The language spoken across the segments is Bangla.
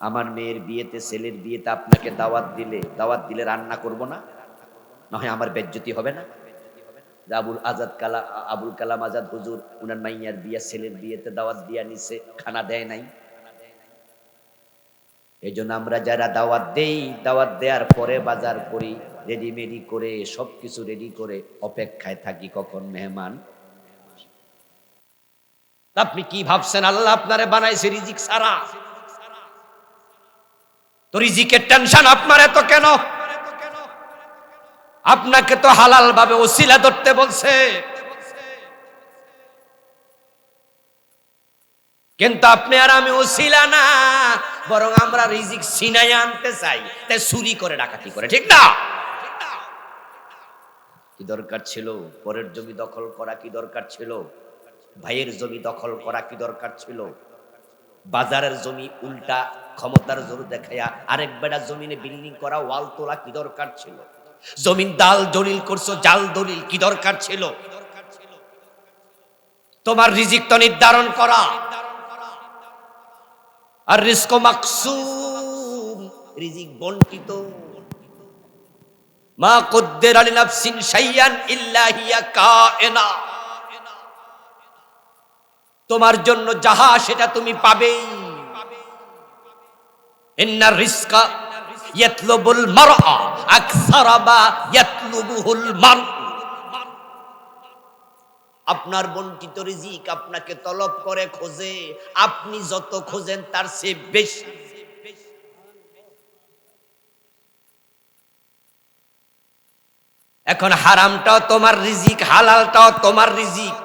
আমার মেয়ের বিয়েতে, ছেলের বিয়েতে আপনাকে দাওয়াত দিলে রান্না করব না? নয় আমার বেজ্জতি হবে না? যে আবুল কালাম আজাদ হুজুর উনার মাইয়ার বিয়ে, ছেলের বিয়েতে দাওয়াত দিয়া নিছে, খানা দেয় নাই। এই জন্য আমরা যারা দাওয়াত দেই, দাওয়াত দেওয়ার পরে বাজার করি, রেডিমেডি করে সবকিছু রেডি করে অপেক্ষায় থাকি কখন মেহমান। আপনি কি ভাবছেন আল্লাহ আপনারে বানাইছে রিজিক ছাড়া? তো রিজিকের টেনশন আপনার এত কেন? আপনাকে তো হালাল ভাবে ওসিলা ধরতে বলছে, কিন্তু আপনি আর আমি ওসিলা না, বরং আমরা রিজিক ছিনাই আনতে চাই, তাই চুরি করে ডাকাতি করে, ঠিক না? কি দরকার ছিল পরের জমি দখল করা? কি দরকার ছিল ভাইয়ের জমি দখল করা? কি দরকার ছিল বাজারের জমি উল্টা ক্ষমতার জোর দেখায়া আরেক বেড়া জমিনে বিল্ডিং করা, ওয়াল তোলা? কি দরকার ছিল জমিন দাল দলিল করছো, জাল দলিল? কি দরকার ছিল তোমার রিজিক তো নির্ধারণ করা? আর রিজক মাকসুম, রিজিক বণ্টিত। মা কুদ্দিরা লিনাফসিন শাইয়ান ইল্লা হিয়া কায়না, তোমার জন্য যাহা সেটা তুমি পাবেই। ইন্নার রিজকা ইয়াতলুবুল মারআ আকসারা মা ইয়াতলুবুহুল মারউ, আপনার বণ্টিত রিজিক আপনাকে তলব করে, খোঁজে। আপনি যত খোঁজেন তার চেয়ে বেশি। এখন হারামটাও তোমার রিজিক, হালালটাও তোমার রিজিক।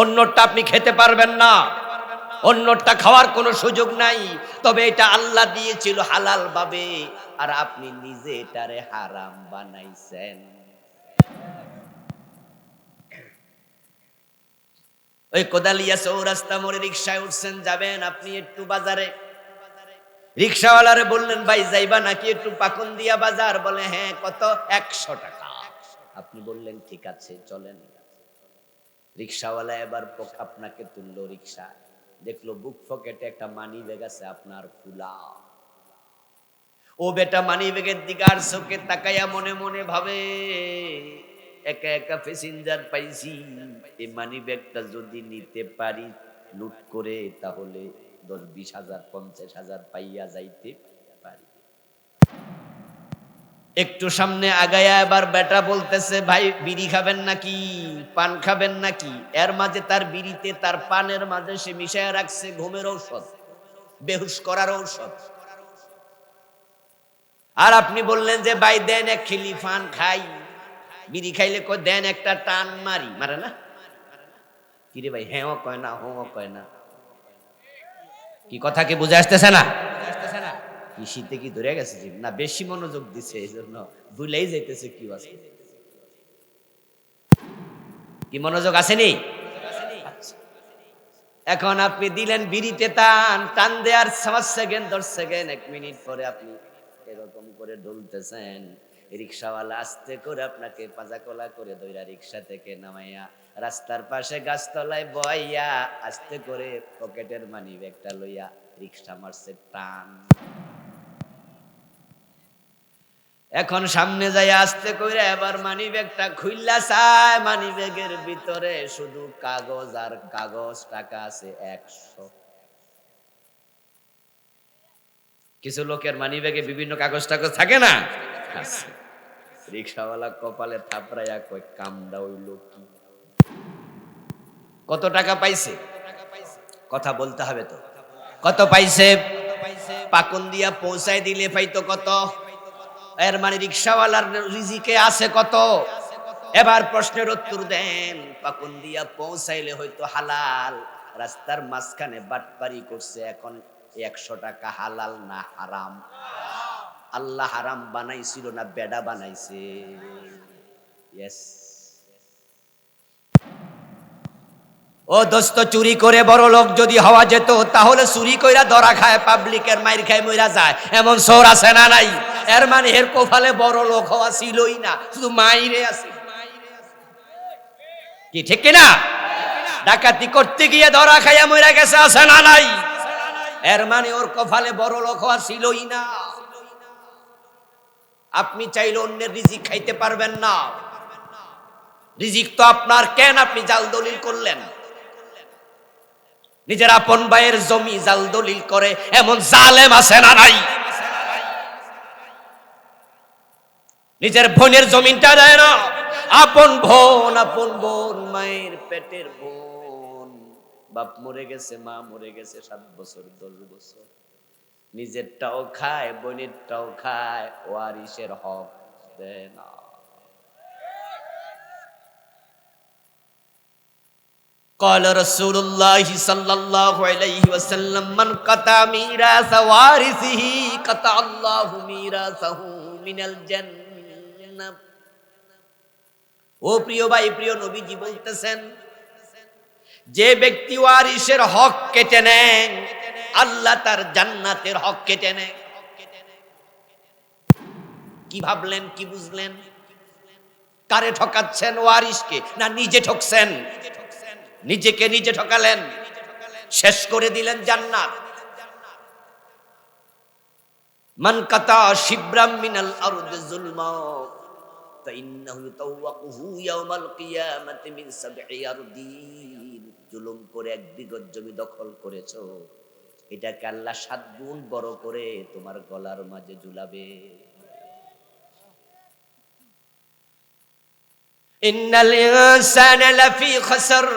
অন্যটা আপনি খেতে পারবেন না, অন্যটা খাওয়ার কোনো সুযোগ নাই। তবে এটা আল্লাহ দিয়েছিল হালাল ভাবে, আর আপনি নিজে এটারে হারাম বানাইছেন। ওই কোদালিয়া চৌরাস্তা মোড়ে রিক্সায় উঠছেন, যাবেন আপনি একটু বাজারে। রিক্সাওয়ালারে বললেন, ভাই যাইবা নাকি একটু পাকুন্দিয়া বাজার? বলে হ্যাঁ। কত? 100 টাকা। আপনি বললেন ঠিক আছে চলেন। রিক্সাওয়ালা এবার আপনাকে তুললো রিক্সা, দেখলো বুক পকেটে একটা মানি ব্যাগ আছে আপনার খোলা। ও বেটা মানি ব্যাগের দিকে আর চোখে তাকাইয়া মনে মনে ভাবে, একা একা প্যাসেঞ্জার পাইছি, এই মানি ব্যাগটা যদি নিতে পারি লুট করে, তাহলে 10-20 হাজার 50 হাজার পাইয়া যাইতে পারি। একটু সামনে আগায়া এবার বেটা বলতেছে, ভাই বিড়ি খাবেন নাকি, পান খাবেন নাকি? এর মাঝে তার বিড়িতে, তার পানের মাঝে সে মিশায়া রাখছে ঘুমের ঔষধ, বেহুশ করার ঔষধ। আর আপনি বললেন যে ভাই দেন এক খিলি পান খাই। বিড়ি খাইলে কয় দেন একটা টান মারি, মারে না? কিরে ভাই, হ্যাঁ কয় না, হো কয় না। কি কথা কি বুঝে আসতেছে না? কি শীতে কি ধরে গেছে না? বেশি মনোযোগ দিছে এই জন্য ভুলেই যাইতেছে কি আছে। কি মনোযোগ আসেনি? এখন আপনি দিলেন বিড়িতে টান, টান দেওয়ার 5 সেকেন্ড 10 সেকেন্ড 1 মিনিট পরে আপনি এরকম করে ডলতেছেন। রিক্সাওয়ালা আস্তে করে আপনাকে পাজাকোলা করে দইরা রিক্সা থেকে নামাইয়া রাস্তার পাশে গাছতলায় বইয়া আস্তে করে পকেটের মানি ব্যাগটা লইয়া রিক্সা মারছে টান। এখন সামনে যাই আস্তে করে এবার মানি ব্যাগটা খুইল্লা চায়, মানি ব্যাগের ভিতরে শুধু কাগজ আর কাগজ, টাকা আছে 100। কিছু লোকের মানি ব্যাগে বিভিন্ন কাগজ টাগজ থাকে না? রিক্সাওয়ালা কপালে থাপড়াইয়া কই, কামড়া হইল কি? কত টাকা পাইছে? কথা বলতে হবে তো। কত পাইছে? পাকুন্দিয়া পৌঁছায় দিলে পাইতো কত? এর মানে রিক্সাওয়ালার রিজিকে আছে কত? এবার প্রশ্নের উত্তর দেন। পাকুন্দিয়া পৌঁছাইলে হয়তো হালাল, রাস্তার মাঝখানে বাটপারি করছে। এখন 100 টাকা হালাল না হারাম? আল্লাহ হারাম বানাইছিল না বেডা বানাইছে? ইয়েস। ও দোস্ত, চুরি করে বড় লোক যদি হওয়া যেত, তাহলে চুরি কইরা ধরা খায়, পাবলিকের মাইর খায়, মইরা যায়, এমন চোর আছে না নাই? এর মানে এর কপালে বড় লোক হওয়া ছিলই না, শুধু মাইরে আছে। কি ঠিক কিনা? ডাকাতি করতে গিয়ে ধরা খাইয়া মইরা গেছে, আছে না নাই? এর মানে ওর কপালে বড় লোক হওয়া ছিলই না। আপনি চাইলে অন্যের রিজিক খাইতে পারবেন না, রিজিক তো আপনার, কেন আপনি জাল দলিল করলেন? নিজের আপন ভাইয়ের জমি জাল দলিল করে এমন জালেম আছে না নাই? নিজের বোনের জমিনটা দেয় না, আপন বোন মায়ের পেটের বোন, বাপ মরে গেছে, মা মরে গেছে 7 বছর 10 বছর, নিজেরটাও খায় বোনেরটাও খায়, ওয়ারিসের হক দেয় না। قال رسول الله صلى الله عليه وسلم من قطع ميراث وارثه قطع الله ميراثه من الجنة। ও প্রিয় ভাই, প্রিয় নবীজি বলতেছেন, যে ব্যক্তি ওয়ারিসের হক কেটে নেন, আল্লাহ তার জান্নাতের হক কেটে নেন। কি ভাবলেন, কি বুঝলেন? কারে ঠকাচ্ছেন? ওয়ারিসকে না নিজে ঠকছেন? নিজেকে নিজে ঠকালেন, শেষ করে দিলেন জান্নাত। মান কাতা শিবরাম মিনাল আরদি যুলমা ফাইন্নাহু তাওয়াকুহু ইয়াওমাল কিয়ামাতি মিন সাবঈ আরদিন। জুলুম করে 1 বিঘত জমি দখল করেছো, এটাকে আল্লাহ 7 গুণ বড় করে তোমার গলার মাঝে ঝুলাবে। ইন্নাল ইনসানা লাফি খাসর,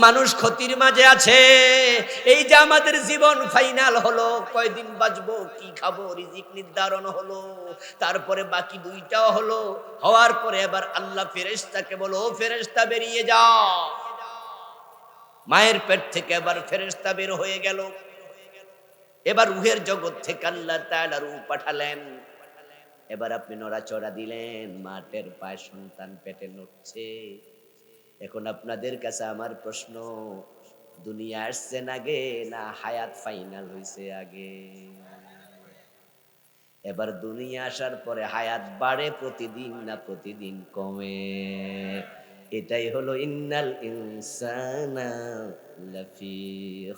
মানুষ ক্ষতির মাঝে আছে। এই যে আমাদের জীবন ফাইনাল হলো, কয়দিন বাঁচবো, কি খাবো, রিজিক নির্ধারণ হলো, তারপরে বাকি 2টাও হলো, হওয়ার পরে এবার আল্লাহ ফেরেশতাকে বলো, ও ফেরেশতা বেরিয়ে যাও। মায়ের পেট থেকে এবার ফেরেশতা বের হয়ে গেল, এবার রূহের জগৎ থেকে আল্লাহ তাআলা রূহ পাঠালেন। এবার আপনি নড়াচড়া দিলেন, মাঠের পায় সন্তান পেটে নড়ছে। এখন আপনাদের কাছে আমার প্রশ্ন, দুনিয়া আসছেন আগে না হায়াত ফাইনাল হইছে আগে? এবার দুনিয়া আসার পরে হায়াত বাড়ে প্রতিদিন না প্রতিদিন কমে? এটাই হলো ইন্নাল ইনসানা লাফি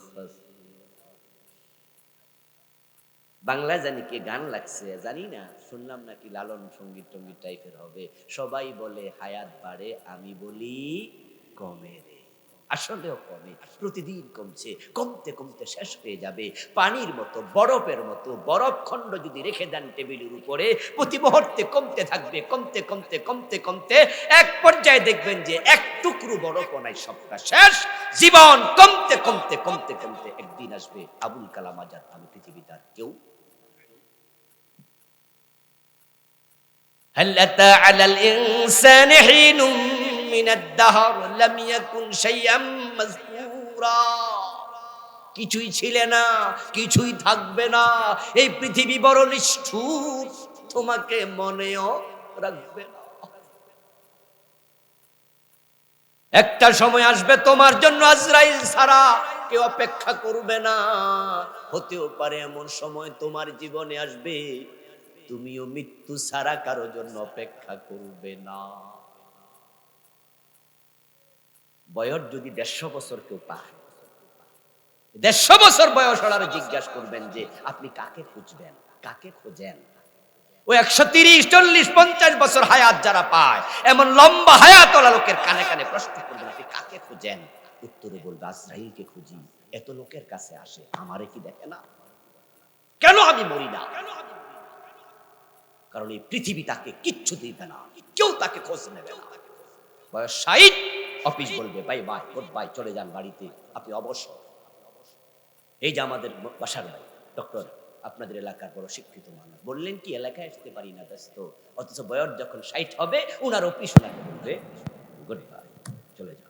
খাসর। বাংলা জানি কি গান লাগছে জানি না, শুনলাম নাকি লালন সঙ্গীত টঙ্গীত টাইপের হবে। সবাই বলে হায়াত বাড়ে, আমি বলি কমে রে। আসলেও কমে, প্রতিদিন কমছে, কমতে কমতে শেষ হয়ে যাবে। পানির মতো, বরফের মতো, বরফ খণ্ড যদি রেখে দেন টেবিলের উপরে, প্রতি মুহূর্তে কমতে থাকবে, কমতে কমতে কমতে কমতে এক পর্যায়ে দেখবেন যে 1 টুকরো বরফও নাই, সবটা শেষ। জীবন কমতে কমতে কমতে কমতে একদিন আসবে আবুল কালাম আজাদ আমি পৃথিবীতে আর কেউ। هل أتى على الإنسان حين من الدهر لم يكن شيئا مذكورا। কিছুই ছিলে না, কিছুই থাকবে না, এই পৃথিবী বড় নিষ্ঠুর, তোমাকে মনেও রাখবে না। একটা সময় আসবে তোমার জন্য আজরাইল ছাড়া কেউ অপেক্ষা করবে না। হতেও পারে এমন সময় তোমার জীবনে আসবে, তুমিও মৃত্যু ছাড়া কারো জন্য অপেক্ষা করবে না। বয়স যদি 150 বছর কেউ পায়, 150 বছর বয়স হলে জিজ্ঞাসা করবেন যে আপনি কাকে খুঁজবেন, কাকে খোঁজেন? ও 130, 40, 50 বছর হায়াত যারা পায়, এমন লম্বা হায়াতওয়ালা লোকের কানে কানে প্রশ্ন করবেন আপনি কাকে খুঁজেন? উত্তরে বলবে আজরাইলকে খুঁজি। এত লোকের কাছে আসে, আমারে কি দেখে না? কেন আমি মরি না? কারণ এই পৃথিবী তাকে কিচ্ছু দিবে না, কেউ তাকে খোঁজ নেবে না। বয়স 60, অফিস বলবে বাই বাই, গুড বাই, চলে যান বাড়িতে, আপনি অবসর। এই যে আমাদের বাসার ভাই ডক্টর, আপনাদের এলাকার বড় শিক্ষিত মানুষ, বললেন কি এলাকায় আসতে পারি না, ব্যস্ত, অথচ বয়স যখন 60 হবে উনার অফিস ওনাকে বলবে গুড বাই, চলে যান।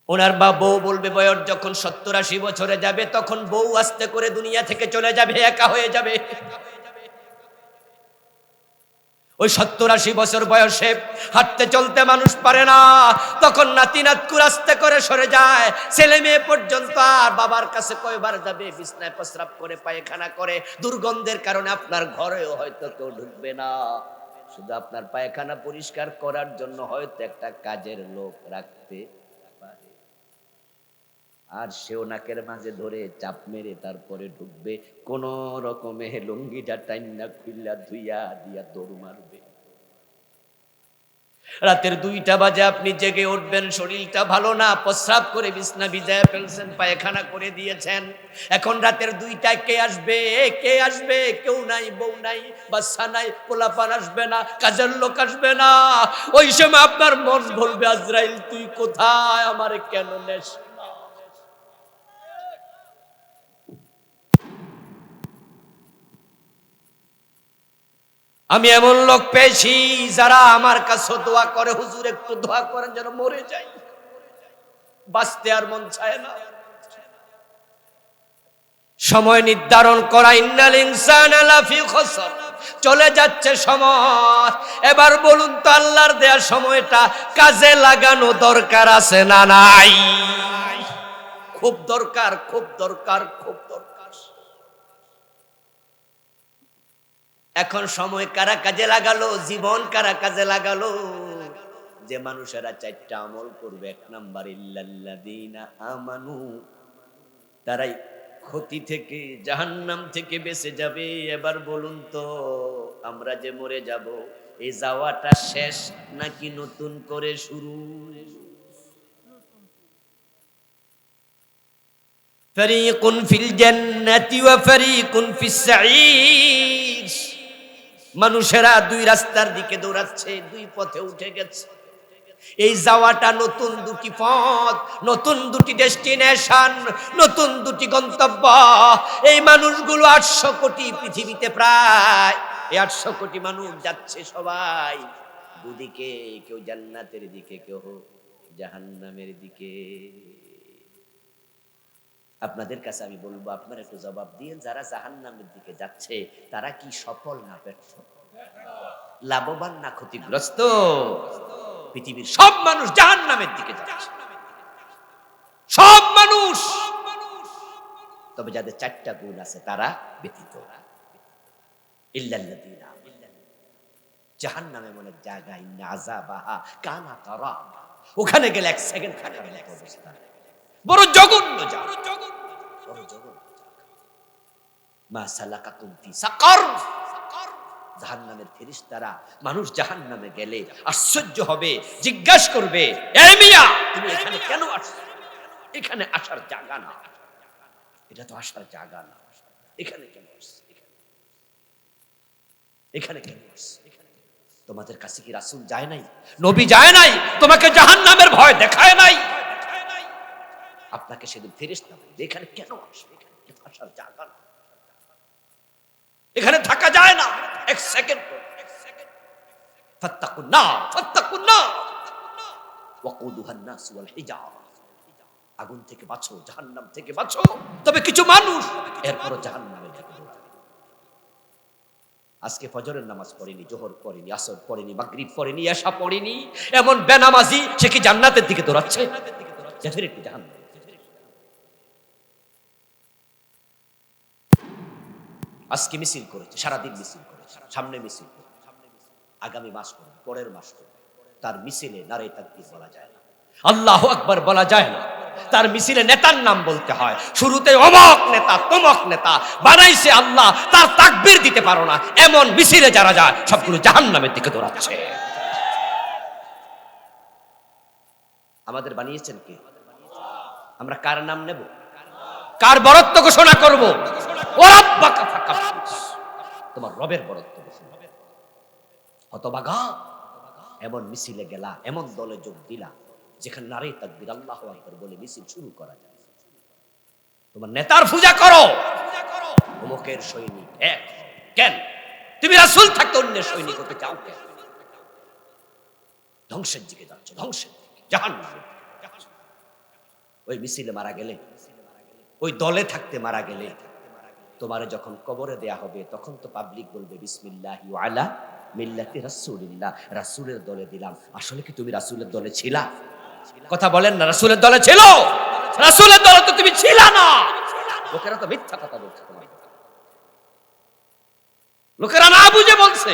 ওনার বা বউ বলবে বয়স যখন 70-80 বছরে যাবে, তখন বউ আস্তে করে দুনিয়া থেকে চলে যাবে, একা হয়ে যাবে। ওই 70-80 বছর বয়সে হাঁটতে চলতে মানুষ পারে না, তখন নাতি নাতকুর আস্তে করে সরে যায়, ছেলে মেয়ে পর্যন্ত আর বাবার কাছে কয়বার যাবে, বিছনায় প্রস্রাব করে, পায়খানা করে, দুর্গন্ধের কারণে আপনার ঘরেও হয়তো কেউ ঢুকবে না। শুধু আপনার পায়খানা পরিষ্কার করার জন্য হয়তো একটা কাজের লোক রাখতে পারে। আর সেও নাকের মাঝে ধরে চাপ মেরে তারপরে ঢুকবে, কোন রকমে লুঙ্গিটা টাইনা খুইলা ধুইয়া দিয়া দৌড় মারবে। রাতের 2টা বাজে আপনি জেগে উঠবেন, শরীরটা ভালো না, প্রস্রাব করে বিছনা ভিজায় ফেলছেন, পায়খানা করে দিয়েছেন। এখন রাতের 2টায় কে আসবে? কে আসবে? কেউ নাই, বউ নাই, বাচ্চা নাই, পোলাপান আসবে না, কাজের লোক আসবে না। ওই সময় আপনার মন বলবে, আজরাইল তুই কোথায়, আমারে কেন নেস না? আমি এমন লোক পেয়েছি যারা আমার কাছে দোয়া করে, হুজুর একটু দোয়া করেন যেন মরে যাই, বাঁচতে আর মন চায় না। সময় নির্ধারণ করা, ইন্নাল ইনসানা লাফি খুসর, চলে যাচ্ছে সময়। এবার বলুন তো, আল্লাহর দেয়া সময়টা কাজে লাগানো দরকার আছে না নাই? খুব দরকার, খুব দরকার, খুব দরকার। এখন সময় কারা কাজে লাগালো, জীবন কারা কাজে লাগালো? যে মানুষেরা 4টা আমল করবে। 1 নাম্বার, ইল্লাল্লাযীনা আমানু, তারাই ক্ষতি থেকে, জাহান্নাম থেকে বেঁচে যাবে। এবার বলুন তো, আমরা যে মরে যাব, এই যাওয়াটা শেষ নাকি নতুন করে শুরু? ফারীকুন ফিল জান্নাতি ওয়া ফারীকুন ফিস সাঈর। মানুষেরা 2 রাস্তার দিকে দৌড়াচ্ছে, 2 পথে উঠে গেছে। এই যাওয়াটা নতুন 2টি পথ, নতুন 2টি ডেস্টিনেশন, নতুন 2টি গন্তব্য। এই মানুষগুলো 800 কোটি পৃথিবীতে, প্রায় এই 800 কোটি মানুষ যাচ্ছে সবাই দুদিকে, কেউ জান্নাতের দিকে, কেউ জাহান্নামের দিকে। আপনাদের কাছে আমি বলবো, আপনারা একটু জবাব দিয়েন, যারা জাহান্নামের দিকে যাচ্ছে তারা কি সফল না ব্যর্থ, লাভবান না ক্ষতিগ্রস্ত? পৃথিবীর সব মানুষ জাহান্নামের দিকে যাচ্ছে, সব মানুষ। তবে যাদের 4টা গুণ আছে তারা ব্যতীত। ইল্লাল্লাযীনা, জাহান্নাম এমন এক জায়গা, ইন্না আযাবাহা কানা গারামা, ওখানে গেলে 1 সেকেন্ড থাকার মতো অবস্থা, বড় জঘন্য জায়গা, বড় জঘন্য। মা সালাকাকুম ফি সাকার, জাহান্নামের ফেরেশতারা মানুষ জাহান্নামে গেলে আশ্চর্য হবে, জিজ্ঞাসা করবে, এ মিয়া তুমি এখানে কেন আসছো? এখানে আসার জায়গা না, এটা তো আসার জায়গা না, এখানে কেন আসছো? এখানে কেন আসছো? তোমাদের কাছে কি রাসূল যায় নাই, নবী যায় নাই, তোমাকে জাহান্নামের ভয় দেখায় নাই? আপনাকে সেদিন ফেরেশতা বলবে, এখানে কেন আসবে? এখানে আসার জায়গা না, এখানে থাকা যায় না 1 সেকেন্ড। ফাত্তাকুন নার, ফাত্তাকুন নার ওয়াকুদুহান নাস ওয়াল হিজারা, আগুন থেকে বাঁচো, জাহান্নাম থেকে বাঁচো। তবে কিছু মানুষ এরপর জাহান্নামে যাবে। আজকে ফজরের নামাজ পড়েনি, জোহর পড়েনি, আসর পড়েনি, মাগরিব পড়েনি, এশা পড়েনি, এমন বেনামাজি, সে কি জান্নাতের দিকে দৌড়াচ্ছে? ডেফিনেটলি জাহান্নাম। আজকে মিছিল করেছে, সারাদিন মিছিল করেছে, সামনে মিছিল করবে, আগামী মাস করবে, পরের মাস করবে। তার মিছিলে নারে তাকবীর বলা যায় না, আল্লাহু আকবার বলা যায় না। তার মিছিলে নেতার নাম বলতে হয়, শুরুতে অমক নেতা তমক নেতা বানাইছে আল্লাহ, তার তাকবীর দিতে পারো না। এমন মিছিলে যারা যায় সবগুলো জাহান্নামের দিকে দৌড়াচ্ছে। আমাদের বানিয়েছেন কে? আমরা কার নাম নেব? কার বরত্ব ঘোষণা করব? ওরাব্বাকা ফাকাব্বির, তোমার রবের বরত্ব ঘোষণা। হতভাগা, এমন মিছিলে গেলা, এমন দলে যোগ দিলা যেখানে নারে তাকবীর আল্লাহু আকবার বলে মিছিল শুরু করা যায়। তোমার নেতার পূজা করো, অমুকের সৈনিক এক। কেন? তুমি রাসূল থাকতে অন্যের সৈনিক হতে চাও কেন? ধ্বংসের দিকে যাচ্ছ, ধ্বংসের দিকে, জাহান্নামে। ওই মিছিলে মারা গেলে, ওই দলে থাকতে মারা গেলে, তোমারে যখন কবরে দেয়া হবে তখন তো পাবলিক বলবে বিসমিল্লাহি ওয়া আলা মিল্লাতি রাসূলিল্লাহ, রাসূলের দলে দিলাম। আসলে কি তুমি রাসূলের দলে ছিলা? কথা বলেন না, রাসূলের দলে ছিল? রাসূলের দলে তো তুমি ছিলা না। লোকেরা তো মিথ্যা কথা বলছে, তোমার লোকেরা না বুঝে বলছে,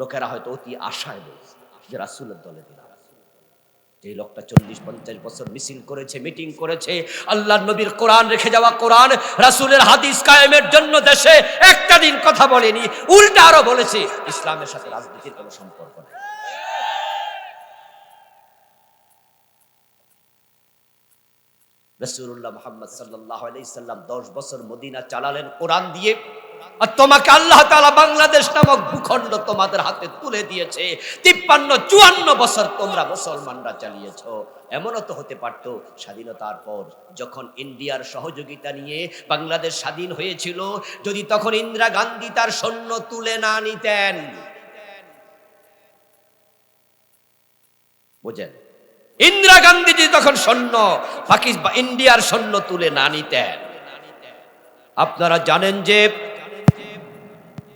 লোকেরা হয়তো অতি আশায় বলছে যে রাসূলের দলে দিলাম। যে লোকটা 40-50 বছর মিছিল করেছে, মিটিং করেছে, আল্লাহর নবীর কোরআন রেখে যাওয়া কোরআন, রাসূলের হাদিস কায়েমের জন্য দেশে একটা দিন কথা বলেনি, উল্টা আরো বলেছে ইসলামের সাথে রাজনীতির কোনো সম্পর্ক নেই। রাসূলুল্লাহ মুহাম্মদ সাল্লাল্লাহু আলাইহি সাল্লাম 10 বছর মদিনা চালালেন কোরআন দিয়ে, আর তোমাকে আল্লাহ তাআলা বাংলাদেশ নামক ভূখণ্ড তোমাদের হাতে তুলে দিয়েছে। 53-54 বছর তোমরা মুসলমানরা চালিয়েছো। এমনও তো হতে পারত স্বাধীনতার পর যখন ইন্ডিয়ার সহযোগিতা নিয়ে বাংলাদেশ স্বাধীন হয়েছিল, যদি তখন ইন্দিরা গান্ধী তার সৈন্য তুলে না নিতেন, বুঝেন, ইন্দিরা গান্ধী যদি তখন সৈন্য পাকিস্তান ইন্ডিয়ার সৈন্য তুলে না নিতেন, আপনারা জানেন যে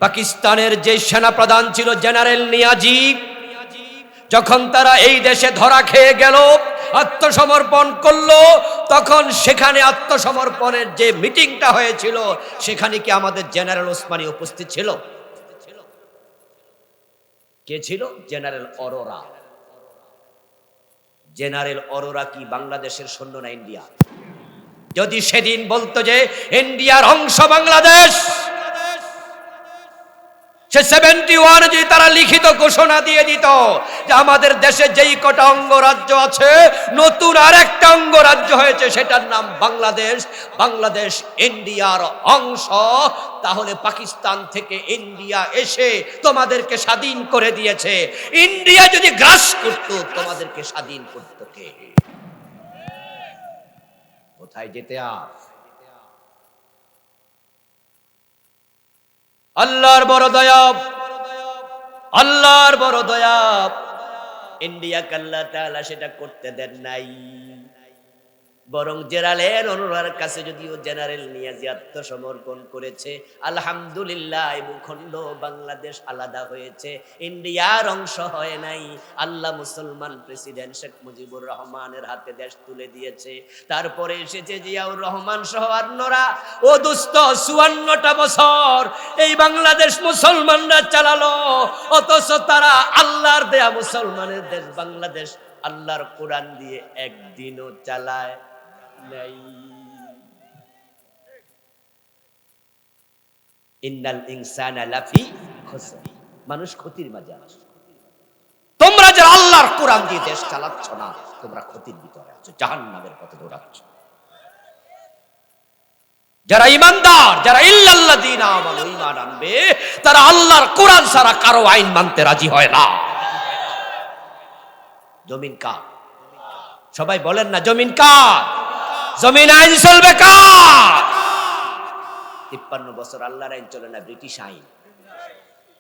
পাকিস্তানের যে সেনা প্রধান ছিল জেনারেল নিয়াজি, যখন তারা এই দেশে ধরা খেয়ে গেল, আত্মসমর্পণ করলো, তখন সেখানে আত্মসমর্পণের যে মিটিংটা হয়েছিল সেখানে কি আমাদের জেনারেল ওসমানী উপস্থিত ছিল? কে ছিল? জেনারেল অরোরা। জেনারেল অরোরা কি বাংলাদেশের সৈন্য না ইন্ডিয়া? যদি সেদিন বলতো যে ইন্ডিয়ার অংশ বাংলাদেশ, সে 71 যে তারা লিখিত ঘোষণা দিয়ে দিত যে আমাদের দেশে যেই কটা অঙ্গরাজ্য আছে, নতুন আরেকটা অঙ্গরাজ্য হয়েছে, সেটার নাম বাংলাদেশ, বাংলাদেশ ইন্ডিয়ার অংশ, তাহলে পাকিস্তান থেকে ইন্ডিয়া এসে তোমাদেরকে স্বাধীন করে দিয়েছে। ইন্ডিয়া যদি গ্রাস করত, তোমাদেরকে স্বাধীন করত কে? কোথায় যেতে? আল্লাহর বড় দয়া, আল্লাহর বড় দয়া, ইন্ডিয়াকে আল্লাহ তাআলা সেটা করতে দেন নাই। বরং জেনারেল অরোরার কাছে যদিও জেনারেল নিয়াজি আত্মসমর্পণ করেছে, আলহামদুলিল্লাহ ভূখণ্ড বাংলাদেশ আলাদা হয়েছে, ইন্ডিয়ার অংশ হয় নাই। আল্লাহ মুসলমান প্রেসিডেন্ট শেখ মুজিবুর রহমানের হাতে দেশ তুলে দিয়েছে। তারপরে এসেছে জিয়াউর রহমান সহ অন্যরা। ও দোস্ত, 54টা বছর এই বাংলাদেশ মুসলমানরা চালালো, অথচ তারা আল্লাহর দেয়া মুসলমানের দেশ বাংলাদেশ আল্লাহর কোরআন দিয়ে একদিনও চালায় নাই। ইন্নাল ইনসানা লাফি খুসর, মানুষ ক্ষতির মাঝে আছে। তোমরা যারা আল্লাহর কোরআন দিয়ে দেশ চালাচ্ছ না, তোমরা ক্ষতির ভিতরে আছো, জাহান্নামের পথে দৌড়াচ্ছ। যারা ঈমানদার, যারা ইল্লাল্লাযীনা আমানু, ঈমান আনবে, তারা আল্লাহর কোরআন ছাড়া কারো আইন মানতে রাজি হয় না। জমিন কার? সবাই বলেন না, জমিন কার? জমিন আইন চলবে কার? 53 বছর আল্লাহর আইন চলে না, ব্রিটিশ আইন।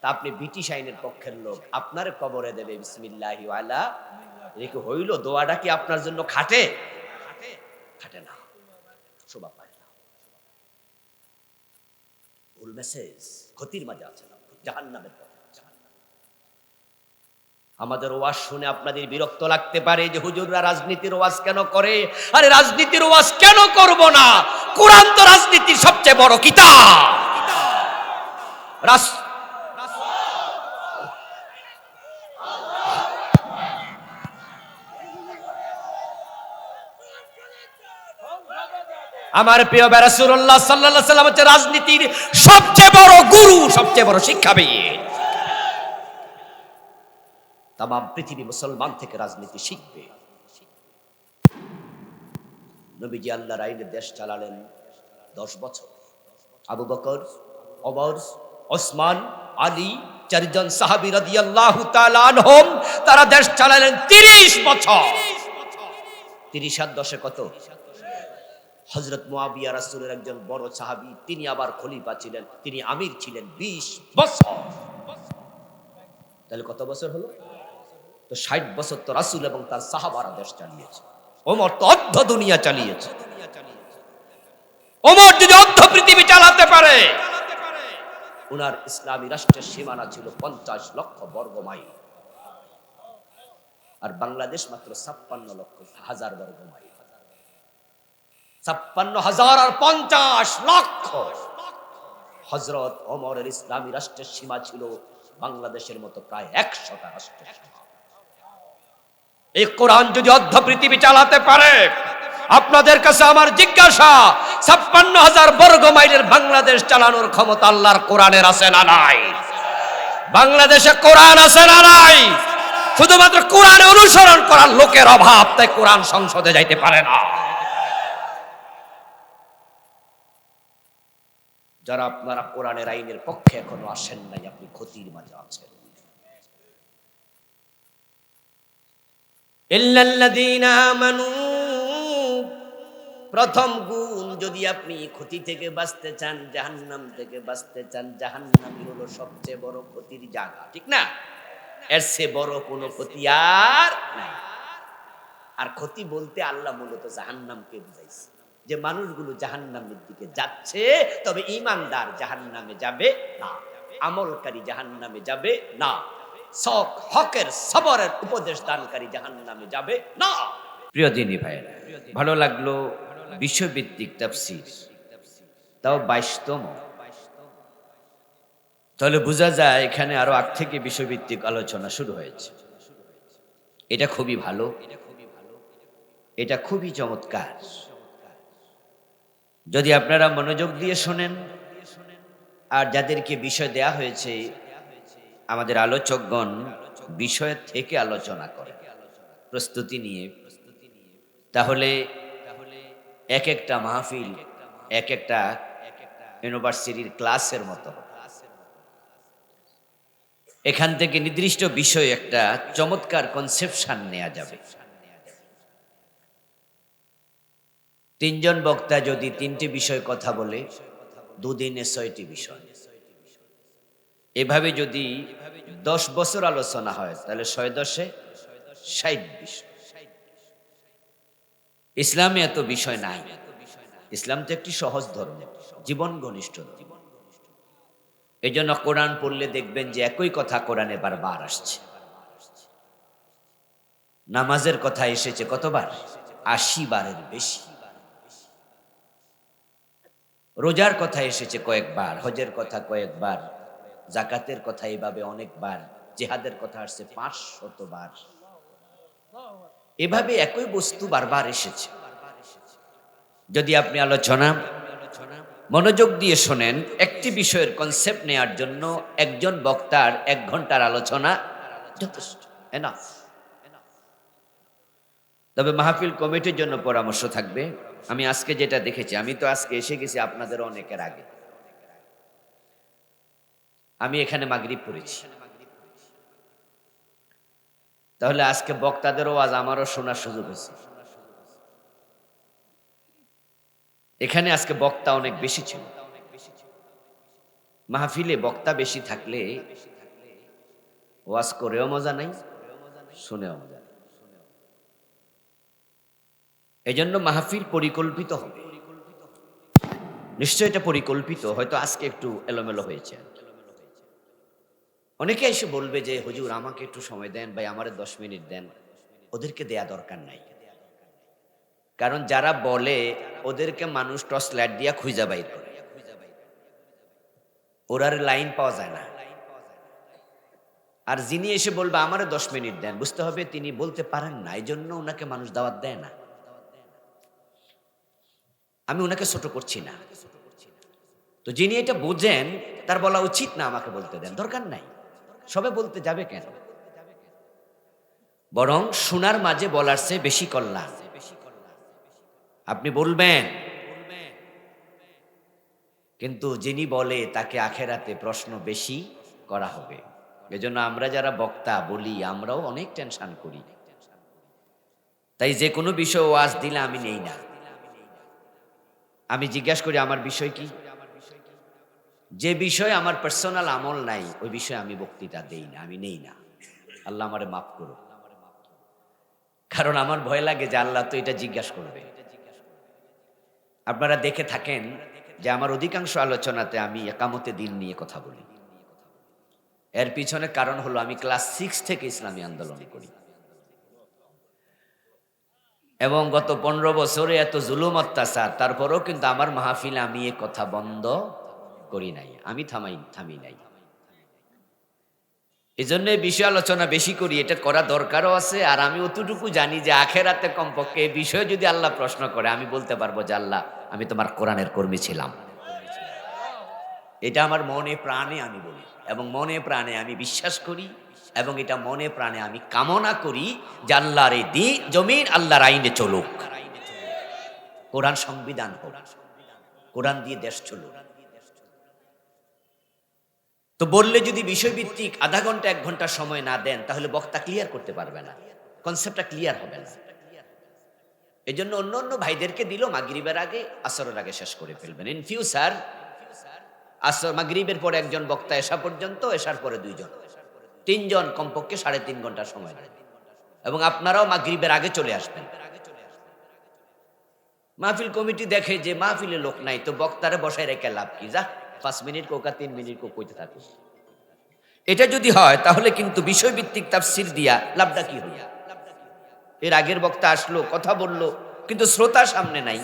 তা আপনি ব্রিটিশ আইনের পক্ষের লোক, আপনার কবরে দেবে বিসমিল্লাহি ওয়ালা রেখে হইল, দোয়াটা কি আপনার জন্য খাটে? খাটে না, শোভা পায় না। ভুল মেসেজ, ক্ষতির মাঝে আছেন, জাহান্নামের পথে। আমাদের ওয়াজ শুনে আপনাদের বিরক্ত লাগতে পারে যে হুজুররা রাজনীতির ওয়াজ কেন করে? আরে রাজনীতির ওয়াজ কেন করব না? কোরআন তো রাজনীতির সবচেয়ে বড় কিতাব। আমার প্রিয় রাসূলুল্লাহ সাল্লাল্লাহু আলাইহি ওয়াসাল্লাম হচ্ছে রাজনীতির সবচেয়ে বড় গুরু, সবচেয়ে বড় শিক্ষাবিদ। তামাম পৃথিবী মুসলমান থেকে রাজনীতি শিখবে। নবীজি আল্লাহর আইনে দেশ চালালেন 10 বছর। আবু বকর, ওমর, ওসমান, আলী, 4 জন সাহাবী রাদিয়াল্লাহু তাআলা আনহুম, তারা দেশ চালালেন 30 বছর। 30 আর 10 কত? হযরত মুয়াবিয়া রাসূলের একজন বড় সাহাবী, তিনি আবার খলিফা ছিলেন, তিনি আমির ছিলেন 20 বছর। তাহলে কত বছর হলো? তো 60 বছর তো রাসূল এবং তার সাহাবারা দেশ চালিয়েছে। ওমর তো অর্ধ দুনিয়া চালিয়েছে। ওমর যদি অর্ধ পৃথিবী চালাতে পারে, উনার ইসলামী রাষ্ট্রের সীমানা ছিল 50 লক্ষ বর্গ মাইল, আর বাংলাদেশ মাত্র 56 লক্ষ হাজার বর্গ মাইল। 56,000 আর 50 লক্ষ। হযরত ওমরের ইসলামী রাষ্ট্রের সীমা ছিল বাংলাদেশের মতো প্রায় 100টা রাষ্ট্রের সীমা। এই কোরআন যদি অর্ধ পৃথিবী চালাতে পারে, আপনাদের কাছে আমার জিজ্ঞাসা, 56,000 বর্গ মাইলের বাংলাদেশ চালানোর ক্ষমতা আল্লাহর কোরআনের আছে না নাই? বাংলাদেশে কোরআন আছে না নাই? শুধুমাত্র কোরআনে অনুসরণ করার লোকের অভাব, তাই কোরআন সংসদে যাইতে পারে না। যারা আপনারা কোরআনের আইনের পক্ষে এখনো আসেন নাই, আপনি ক্ষতির মাঝে আছেন। ইল্লাল্লাযীনা আমানু, প্রথম গুণ, যদি আপনি ক্ষতি থেকে বাঁচতে চান, জাহান্নাম থেকে বাঁচতে চান, জাহান্নামই হলো সবচেয়ে বড় ক্ষতির জায়গা, ঠিক না? এর চেয়ে বড় কোনো ক্ষতি আর নাই। আর ক্ষতি বলতে আল্লাহ মূলত জাহান্নামকে বুঝাইছে, যে মানুষগুলো জাহান্নামের দিকে যাচ্ছে, তবে ঈমানদার জাহান্নামে যাবে না, আমলকারী জাহান্নামে যাবে না, হকের সবরের উপদেশ দানকারী জাহান্নামে যাবে না। প্রিয় দিনী ভাইয়েরা, ভালো লাগলো বিশ্বভিত্তিক তাফসীর, তাও 22তম। তাহলে বোঝা যায় এখানে আরো আগ থেকে বিশ্বভিত্তিক আলোচনা শুরু হয়েছে। এটা খুবই ভালো, এটা খুবই চমৎকার। যদি আপনারা মনোযোগ দিয়ে শোনেন, আর যাদেরকে বিষয় দেয়া হয়েছে, আমাদের আলোচকগণ বিষয় থেকে আলোচনা করে প্রস্তুতি নিয়ে, তাহলে এক একটা মাহফিল এক একটা ইউনিভার্সিটির ক্লাসের মতো। এখান থেকে নির্দিষ্ট বিষয় একটা চমৎকার কনসেপশন নেওয়া যাবে। 3 জন বক্তা যদি 3টি বিষয় কথা বলে, 2 দিনে 6টি বিষয়। এভাবে যদি 10 বছর আলোচনা হয়, তাহলে 6 10 60 বিষয়। ইসলামে এত বিষয় নাই। ইসলাম তো একটি সহজ ধর্ম, জীবন ঘনিষ্ঠ ধর্ম। এই জন্য কোরআন পড়লে দেখবেন যে একই কথা কোরআনে বারবার আসছে। নামাজের কথা এসেছে কতবার? 80 বারের বেশি। রোজার কথা এসেছে কয়েকবার, হজের কথা কয়েকবার, জাকাতের কথা এইভাবে অনেকবার, জিহাদের কথা আসছে 500 বার। এভাবে একই বস্তু বারবার এসেছে। যদি আপনি আলোচনা মনোযোগ দিয়ে শোনেন, একটি বিষয়ের কনসেপ্ট নেয়ার জন্য একজন বক্তার 1 ঘন্টার আলোচনা যথেষ্ট, এনাফ। তবে মাহফিল কমিটির জন্য পরামর্শ থাকবে, আমি আজকে যেটা দেখেছি, আমি তো আজকে এসে গেছি আপনাদের অনেকের আগে। আমি এখানে মাগরিব পড়েছি, তাহলে আজকে বক্তাদের ওয়াজ আমারও শোনার সুযোগ হয়েছে। এখানে আজকে বক্তা অনেক বেশি ছিল। মাহফিলে বক্তা বেশি থাকলে ওয়াজ করেও মজা নাই, শুনেও মজা নেই। এই জন্য মাহফিল পরিকল্পিত হবে, নিশ্চয় এটা পরিকল্পিত। হয়তো আজকে একটু এলোমেলো হয়েছে। অনেকে এসে বলবে যে হুজুর আমাকে একটু সময় দেন, ভাই আমারে 10 মিনিট দেন। ওদেরকে দেয়া দরকার নাই, কারণ যারা বলে ওদেরকে মানুষ টর্চ লাইট দিয়া খুঁজা বাইর করে, ওরার লাইন পাওয়া যায় না। আর যিনি এসে বলবে আমারে 10 মিনিট দেন, বুঝতে হবে তিনি বলতে পারেন না, এই জন্য ওনাকে মানুষ দাওয়াত দেয় না। আমি ওনাকে ছোট করছি না, তো যিনি এটা বোঝেন তার বলা উচিত না আমাকে বলতে দেন, দরকার নাই। সবে বলতে যাবে কেন? বরং শোনার মাঝে বলার চেয়ে বেশি কল্যাণ। আপনি বলবেন, কিন্তু যিনি বলে তাকে আখেরাতে প্রশ্ন বেশি করা হবে। এজন্য আমরা যারা বক্তা বলি, আমরাও অনেক টেনশন করি। তাই যে কোনো বিষয় ওয়াজ দিলে আমি নেই না। আমি জিজ্ঞাসা করি আমার বিষয় কি? যে বিষয় আমার পার্সোনাল আমল নাই, ওই বিষয়ে আমি বক্তৃতা দেই না, আমি নেই না। আল্লাহ আমারে মাফ করো, কারণ আমার ভয় লাগে যে আল্লাহ তো এটা জিজ্ঞাসা করবে। আপনারা দেখে থাকেন যে আমার অধিকাংশ আলোচনাতে আমি একামতে দিন নিয়ে কথা বলি। এর পিছনে কারণ হলো আমি ক্লাস 6 থেকে ইসলামী আন্দোলন করি, এবং গত 15 বছরে এত জুলুম অত্যাচার, তারপরেও কিন্তু আমার মাহফিলে আমি এ কথা বন্ধ করি নাই, আমি থামি নাই। এই জন্য বিষয় আলোচনা বেশি করি, এটা করা দরকারও আছে। আর আমি অতটুকু জানি যে আখেরাতে কমপক্ষে এই বিষয়ে যদি আল্লাহ প্রশ্ন করে, আমি বলতে পারবো যে আল্লাহ, আমি তোমার কোরআনের কর্মী ছিলাম। এটা আমার মনে প্রাণে আমি বলি, এবং মনে প্রাণে আমি বিশ্বাস করি, এবং এটা মনে প্রাণে আমি কামনা করি যে আল্লাহর এই জমিন আল্লাহর আইনে চলুক, কোরআন সংবিধান হোক, কোরআন দিয়ে দেশ চলুক। তো বললে যদি বিষয়ভিত্তিক আধা ঘন্টা 1 ঘন্টা সময় না দেন, তাহলে বক্তা ক্লিয়ার করতে পারবে না, কনসেপ্টটা ক্লিয়ার হবে না। এই জন্য অন্য অন্য ভাইদেরকে দিল মাগরিবের আগে, আসরের আগে শেষ করে ফেলবেন। ইন ফিউচার আসর মাগরিবের পরে একজন বক্তা, এশা পর্যন্ত, এশার পরে 2 জন, 3 জন, কমপক্ষে 3.5 ঘন্টা সময় দেন। এবং আপনারাও মাগরিবের আগে চলে আসবেন। মাহফিল কমিটি দেখে যে মাহফিলে লোক নাই, তো বক্তারে বসায় রেখে লাভ কি? যা 5 মিনিট কোকা 3 মিনিট কইতে থাকে। এটা যদি হয় তাহলে কিন্তু বিষয়ভিত্তিক তাফসীর দিয়া লাভটা কি হইয়া? এর আগের বক্তা আসলো, কথা বলল, কিন্তু শ্রোতা সামনে নাই।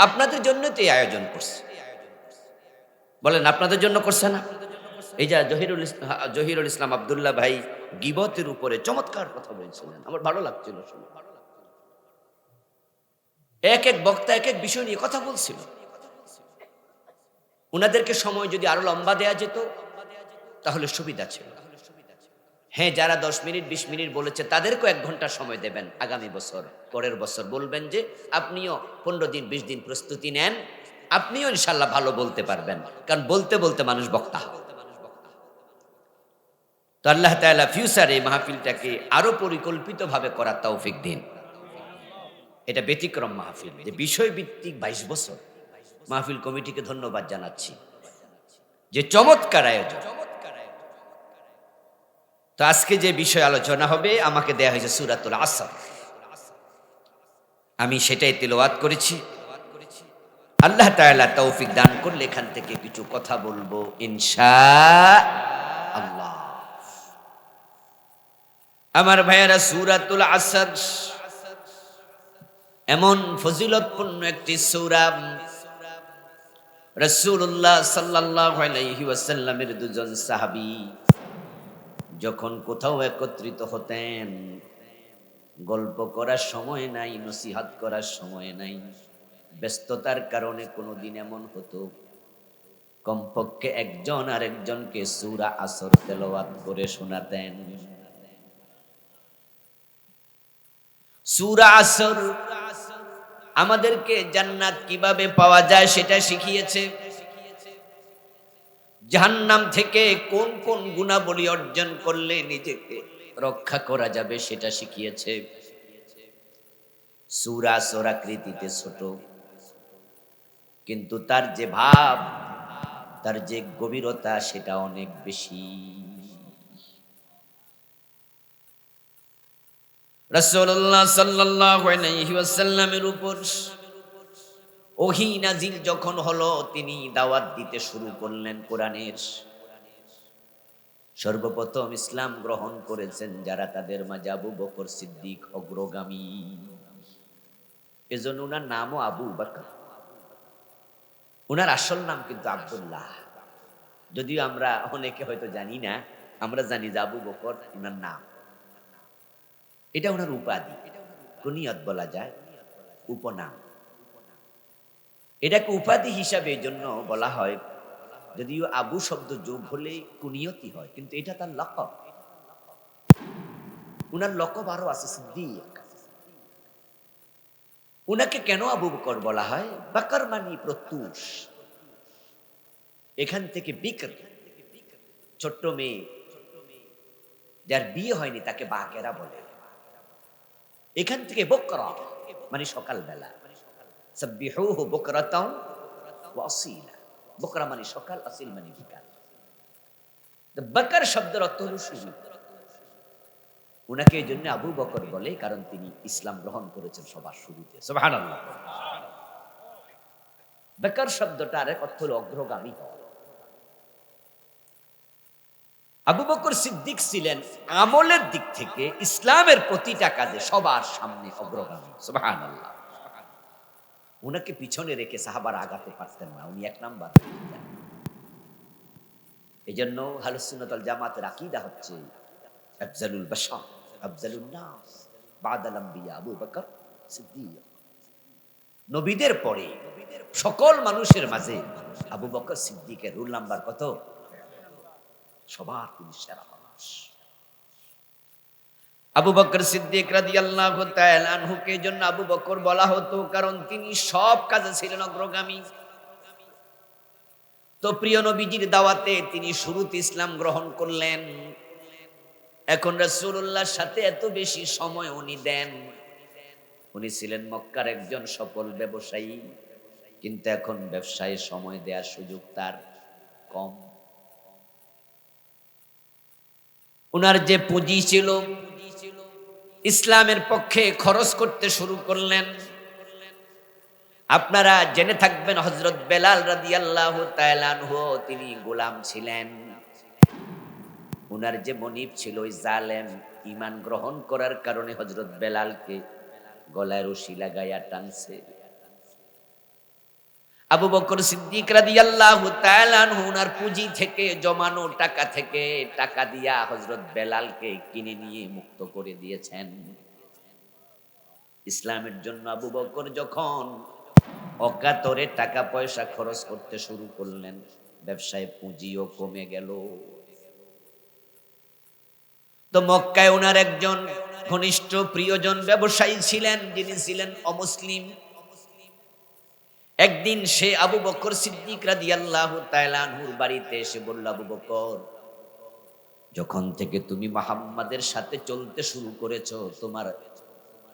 আপনাদের জন্য তো এই আয়োজন করছে, বলেন আপনাদের জন্য করছে না? এই যে জহিরুল ইসলাম আব্দুল্লাহ ভাই গীবতের উপরে চমৎকার কথা বলছিলেন, আমার ভালো লাগছিল শুনে। এক এক বক্তা এক এক বিষয় নিয়ে কথা বলছিল। উনাদেরকে সময় যদি আরো লম্বা দেয়া যেত তাহলে সুবিধা ছিল। হ্যাঁ, যারা 10 মিনিট 20 মিনিট বলেছে তাদেরকেও 1 ঘন্টা সময় দেবেন। আগামী বছর, পরের বছর বলবেন যে আপনিও 15 দিন 20 দিন প্রস্তুতি নেন, আপনিও ইনশাল্লাহ ভালো বলতে পারবেন। কারণ বলতে বলতে মানুষ বক্তা হয়। তো আল্লাহ তাআলা ফিউচারে এই মাহফিলটাকে আরো পরিকল্পিতভাবে করার তৌফিক দিন। এটা ব্যতিক্রম মাহফিল, যে বিষয়ভিত্তিক 22 বছর। মাহফিল কমিটিকে ধন্যবাদ জানাচ্ছি যে চমৎকার আয়োজন। তো আজকে যে বিষয় আলোচনা হবে, আমাকে দেয়া হয়েছে সূরাতুল আসর, আমি সেটাই তিলাওয়াত করেছি। আল্লাহ তাআলা তৌফিক দান করলে এখান থেকে কিছু কথা বলবো ইনশাআল্লাহ। আমার ভাইয়েরা, সূরাতুল আসর এমন ফজিলতপূর্ণ একটি সূরা। রাসূলুল্লাহ সাল্লাল্লাহু আলাইহি ওয়াসাল্লামের 2 জন সাহাবী যখন কোথাও একত্রিত হতেন, গল্প করার সময় নাই, নসিহত করার সময় নাই, ব্যস্ততার কারণে কোনোদিন এমন হতো কমপক্ষে একজন আরেকজনকে সূরা আসর তেলাওয়াত করে শোনাতেন। সূরা আসর আমাদেরকে জান্নাত কিভাবে পাওয়া যায় সেটা শিখিয়েছে। জাহান্নাম থেকে কোন কোন গুণাবলী অর্জন করলে নিজেকে রক্ষা করা যাবে সেটা শিখিয়েছে। সূরা আসর আকৃতিতে ছোট, কিন্তু তার যে ভাব, তার যে গভীরতা, সেটা অনেক বেশি। রাসূলুল্লাহ সাল্লাল্লাহু আলাইহি ওয়াসাল্লামের উপর ওহী নাজিল যখন হলো, তিনি দাওয়াত দিতে শুরু করলেন কোরআনের। সর্বপ্রথম ইসলাম গ্রহণ করেছেন যারা, তাদের মাঝে আবু বকর সিদ্দিক অগ্রগামী। এজন্য উনার নামও আবু বকর। উনার আসল নাম কিন্তু আব্দুল্লাহ। যদিও আমরা অনেকে হয়তো জানি না, আমরা জানি যে আবু বকর উনার নাম। এটা উনার উপাধি, কুনিয়ত বলা যায়, উপনাম। এটাকে উপাধি হিসাবে এই জন্য বলা হয়, যদিও আবু শব্দ যোগ হলে কুনিয়তি হয়, কিন্তু এটা তার লকব। উনার লকব আরো আছে, সিদ্দিক। উনাকে কেন আবু বকর বলা হয়? বকর মানে প্রত্যুষ। এখান থেকে বিকর, ছোট্ট মেয়ে যার বিয়ে হয়নি তাকে বাকেরা বলে। এখান থেকে বকরা মানে সকালবেলা। সাব্বিহুহু বুকরাতাও ওয়া আসীলা। বকরা মানে সকাল, আসিল মানে বিকাল। বকর শব্দের অর্থ হলো শুরু। উনাকে এই জন্য আবু বকর বলে, কারণ তিনি ইসলাম গ্রহণ করেছেন সবার শুরুতে। সুবহানাল্লাহ। বকর শব্দটা আরেক অর্থ হলো অগ্রগামী হওয়া। আবু বকর সিদ্দিক ছিলেন আমলের দিক থেকে ইসলামের প্রতিটা কাজে সবার সামনে অগ্রগামী। সুবহানাল্লাহ। উনাকে পিছনে রেখে সাহাবারা আগাতে পারতেন না, উনি 1 নাম্বার। এই জন্য আহলুস সুন্নাত ওয়াল জামাতের আকীদা হচ্ছে আফজালুল বাশার, আফজালুন নাস বাদাল আম্বিয়া আবু বকর সিদ্দিক। নবীদের পরে সকল মানুষের মাঝে আবু বকর সিদ্দিকের রোল নাম্বার কত? সবার তিনি সেরা মানুষ। আবু বকর সিদ্দিক রাদিয়াল্লাহু তাআলা আনহুকে জন্য আবু বকর বলা হতো, কারণ তিনি সব কাজে ছিলেন অগ্রগামী। তো প্রিয় নবীজির দাওয়াতে তিনি শুরুতে ইসলাম গ্রহণ করলেন। এখন রাসূলুল্লাহর সাথে এত বেশি সময় উনি দেন। উনি ছিলেন মক্কার একজন সফল ব্যবসায়ী, কিন্তু এখন ব্যবসায় সময় দেওয়ার সুযোগ তার কম। উনার যে পুঁজি ছিল ইসলামের পক্ষে খরচ করতে শুরু করলেন। আপনারা জেনে থাকবেন হযরত বেলাল রাদিয়াল্লাহু তাআলা আনহু তিনি গোলাম ছিলেন। উনার যে মনিব ছিল ওই জালেম, ঈমান গ্রহণ করার কারণে হযরত বেলালকে গলায় রশি লাগাইয়া টানছে। আবু বকর সিদ্দিক রাদিয়াল্লাহু তাআলা আনহু উনার পুঁজি থেকে জমানো টাকা থেকে টাকা দিয়া হযরত বেলালকে কিনে নিয়ে মুক্ত করে দিয়েছেন। ইসলামের জন্য আবু বকর যখন অকাতরে টাকা পয়সা খরচ করতে শুরু করলেন, ব্যবসায় পুঁজিও কমে গেল। তো মক্কায় ওনার একজন ঘনিষ্ঠ প্রিয়জন ব্যবসায়ী ছিলেন, যিনি ছিলেন অমুসলিম। একদিন সে আবু বকর সিদ্দিক রাদিয়াল্লাহু তাআলা আনহুর বাড়িতে এসে বলল, আবু বকর, যখন থেকে তুমি মুহাম্মাদের সাথে চলতে শুরু করেছো, তোমার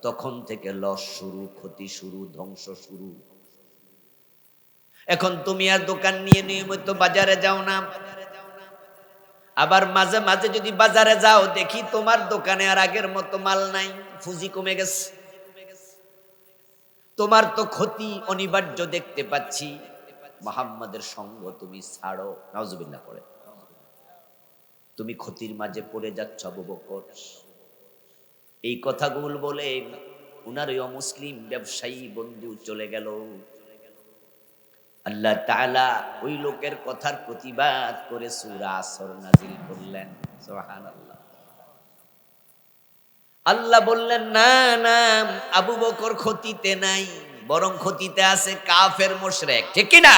তখন থেকে লস শুরু, ক্ষতি শুরু, ধ্বংস শুরু। এখন তুমি আর দোকান নিয়ে নিয়মিত বাজারে যাও না, আবার মাঝে মাঝে যদি বাজারে যাও দেখি তোমার দোকানে আর আগের মতো মাল নাই, পুঁজি কমে গেছে। তোমার তো ক্ষতি অনিবার্য দেখতে পাচ্ছি। মুহাম্মাদের সঙ্গ তুমি ছাড়ো, নাউজুবিল্লাহ পড়ে। তুমি ক্ষতির মাঝে পড়ে যাচ্ছ আবু বকর। এই কথাগুলো বলে উনার ওই অমুসলিম ব্যবসায়ী বন্ধু চলে গেল। আল্লাহ তাআলা ওই লোকের কথার প্রতিবাদ করে সূরা আসর নাযিল করলেন। সুবহানাল্লাহ। আল্লাহ বললেন, না না, আবু বকর ক্ষতিতে নাই, বরং ক্ষতিতে আছে কাফের মুশরিক। ঠিক কি না?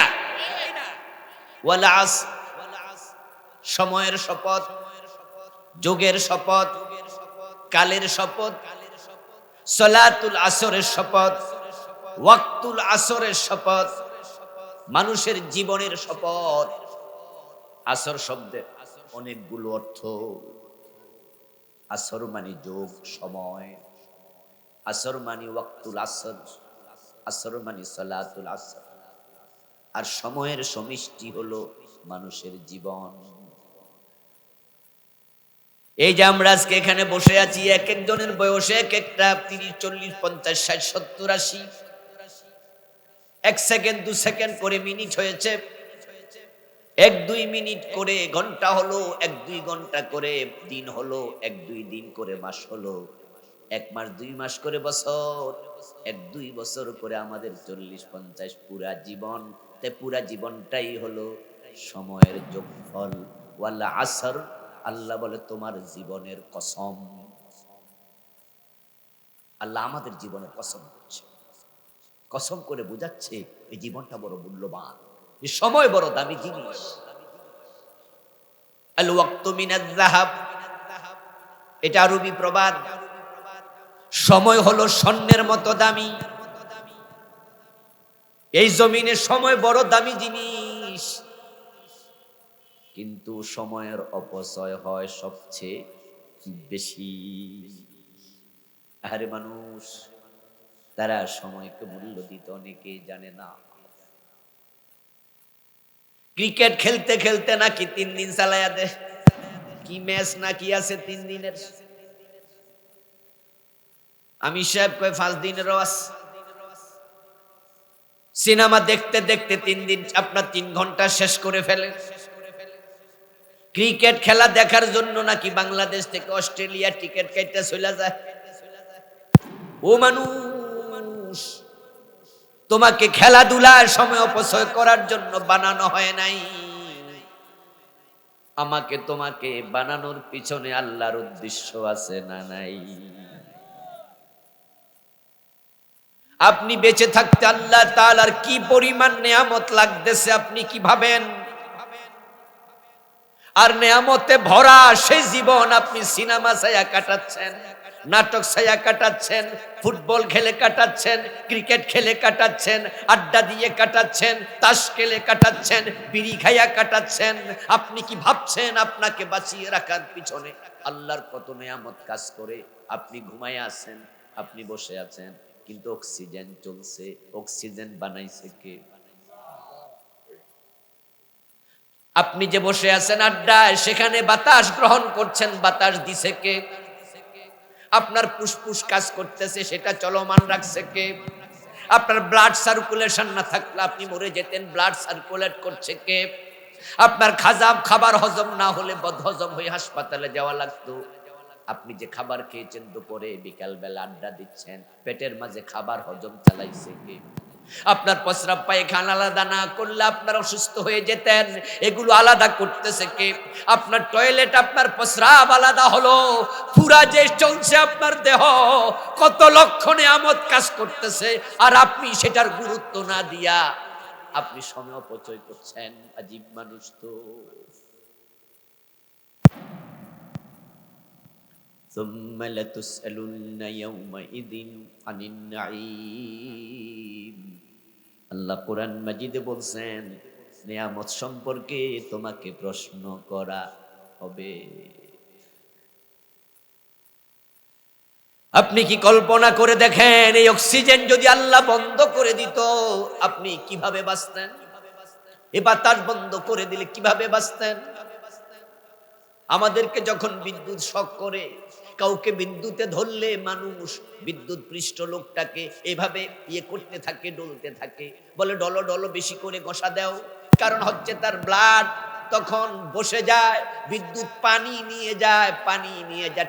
ওয়াল আসর, সময়ের শপথ, যুগের শপথ, কালের শপথ, সালাতুল আসরের শপথ, ওয়াক্তুল আসরের শপথ, মানুষের জীবনের শপথ। আসর শব্দের অনেকগুলো অর্থ। আসর মানে যুগ, সময়। আসর মানে ওয়াক্তুল আসর, আসর মানে সালাতুল আসর। আর সময়ের সমষ্টি হলো মানুষের জীবন। এই যে আমরা আজকে এখানে বসে আছি, এক একজনের বয়সে এক একটা, 30, 40, 50, 60, 70, 80। 1 সেকেন্ড 2 সেকেন্ড করে মিনিট হয়েছে, 1-2 মিনিট করে ঘন্টা হলো, 1-2 ঘন্টা করে দিন হলো, 1-2 দিন করে মাস হলো, 1 মাস 2 মাস করে বছর, 1-2 বছর করে আমাদের 40-50 পুরা জীবন। তাই পুরা জীবনটাই হলো সময়ের যোগফল। ওয়াল আসর, আল্লাহ বলে তোমার জীবনের কসম। আল্লাহ আমাদের জীবনের কসম করছে, কসম করে বোঝাচ্ছে এই জীবনটা বড় মূল্যবান, এই সময় বড় দামি জিনিস। আল ওয়াক্তু মিনাজ যাহাব, এটা আরবি প্রবাদ। সময় হলো স্বর্ণের মতো দামি। এই জমিনে সময় বড় দামি জিনিস, কিন্তু সময়ের অপচয় হয় সবচেয়ে বেশি। আরে মানুষ, তারা সময়কে মূল্য দিতে অনেকেই জানে না। ক্রিকেট খেলতে খেলতে নাকি 3 দিন চালায়া দেয়, কি ম্যাচ নাকি আছে 3 দিনের। আমি সাহেব কয় 5 দিনেরও আছে। সিনেমা দেখতে দেখতে 3 দিন আপনার 3 ঘন্টা শেষ করে ফেলে। ক্রিকেট খেলা দেখার জন্য নাকি বাংলাদেশ থেকে অস্ট্রেলিয়া টিকিট কেটে চলে যায়। ও মানুষ, তোমাকে খেলাধুলার সময় অপচয় করার জন্য বানানো হয় নাই। আমাকে তোমাকে বানানোর পিছনে আল্লাহর উদ্দেশ্য আছে না নাই? আপনি বেঁচে থাকতে আল্লাহ তাআলার কি পরিমাণ নেয়ামত লাগতেছে আপনি কি ভাবেন? আর নেয়ামতে ভরা সেই জীবন আপনি সিনেমা ছায়া কাটাচ্ছেন, নাটক ছায়া কাটাচ্ছেন, ফুটবল খেলে কাটাচ্ছেন, ক্রিকেট খেলে কাটাচ্ছেন, আড্ডা দিয়ে কাটাচ্ছেন, তাস খেলে কাটাচ্ছেন, বিড়ি খাইয়া কাটাচ্ছেন। আপনি কি ভাবছেন আপনাকে বাঁচিয়ে রাখার পিছনে আল্লাহর কত নেয়ামত কাজ করে? আপনি ঘুমায় আছেন, আপনি বসে আছেন, কিন্তু অক্সিজেন চলছে। অক্সিজেন বানাইছে কে? আপনি যে বসে আছেন আড্ডায়, সেখানে বাতাস গ্রহণ করছেন, বাতাস দিছে কে? আপনার ফুসফুস কাজ করতেছে, সেটা চলমান রাখছে কে? আপনার ব্লাড সার্কুলেশন না থাকলে আপনি মরে যেতেন, ব্লাড সার্কুলেট করছে কে? আপনার খাবার হজম না হলে বদহজম হয়ে হাসপাতালে যাওয়া লাগতো। আপনি যে খাবার খেয়েছেন দুপুরে, বিকাল বেলা আড্ডা দিচ্ছেন, পেটের মাঝে খাবার হজম চালাইছে কে? আপনার প্রস্রাব পায়খানা আলাদা না করলে আপনার অসুস্থ হয়ে যেতেন, এগুলো আলাদা করতেছে কে? আপনার টয়লেট, আপনার প্রস্রাব আলাদা হলো, পুরা যে চলছে আপনার দেহ, কত লক্ষ নিয়ামত কাজ করতেছে, আর আপনি সেটার গুরুত্ব না দিয়া আপনি সময় অপচয় করছেন। আজীব মানুষ তো। ثم لتسألن يومئذ عن النعيم। আল্লাহ কোরআন মাজিদে বলছেন, নিয়ামত সম্পর্কে তোমাকে প্রশ্ন করা হবে। আপনি কি কল্পনা করে দেখেন, এই অক্সিজেন যদি আল্লাহ বন্ধ করে দিত আপনি কিভাবে বাঁচতেন? এই বাতাস বন্ধ করে দিলে কিভাবে বাঁচতেন? আমাদেরকে যখন বিদ্যুৎ শক করে, কাউকে বিদ্যুতে ধরলে মানুষ বিদ্যুৎ পৃষ্ঠ লোকটাকে এভাবে করতে থাকে, ডলতে থাকে, বলে ডলো ডলো, বেশি করে ঘষা দাও। কারণ হচ্ছে তার ব্লাড তখন বসে যায়। বিদ্যুৎ পানি নিয়ে যায়,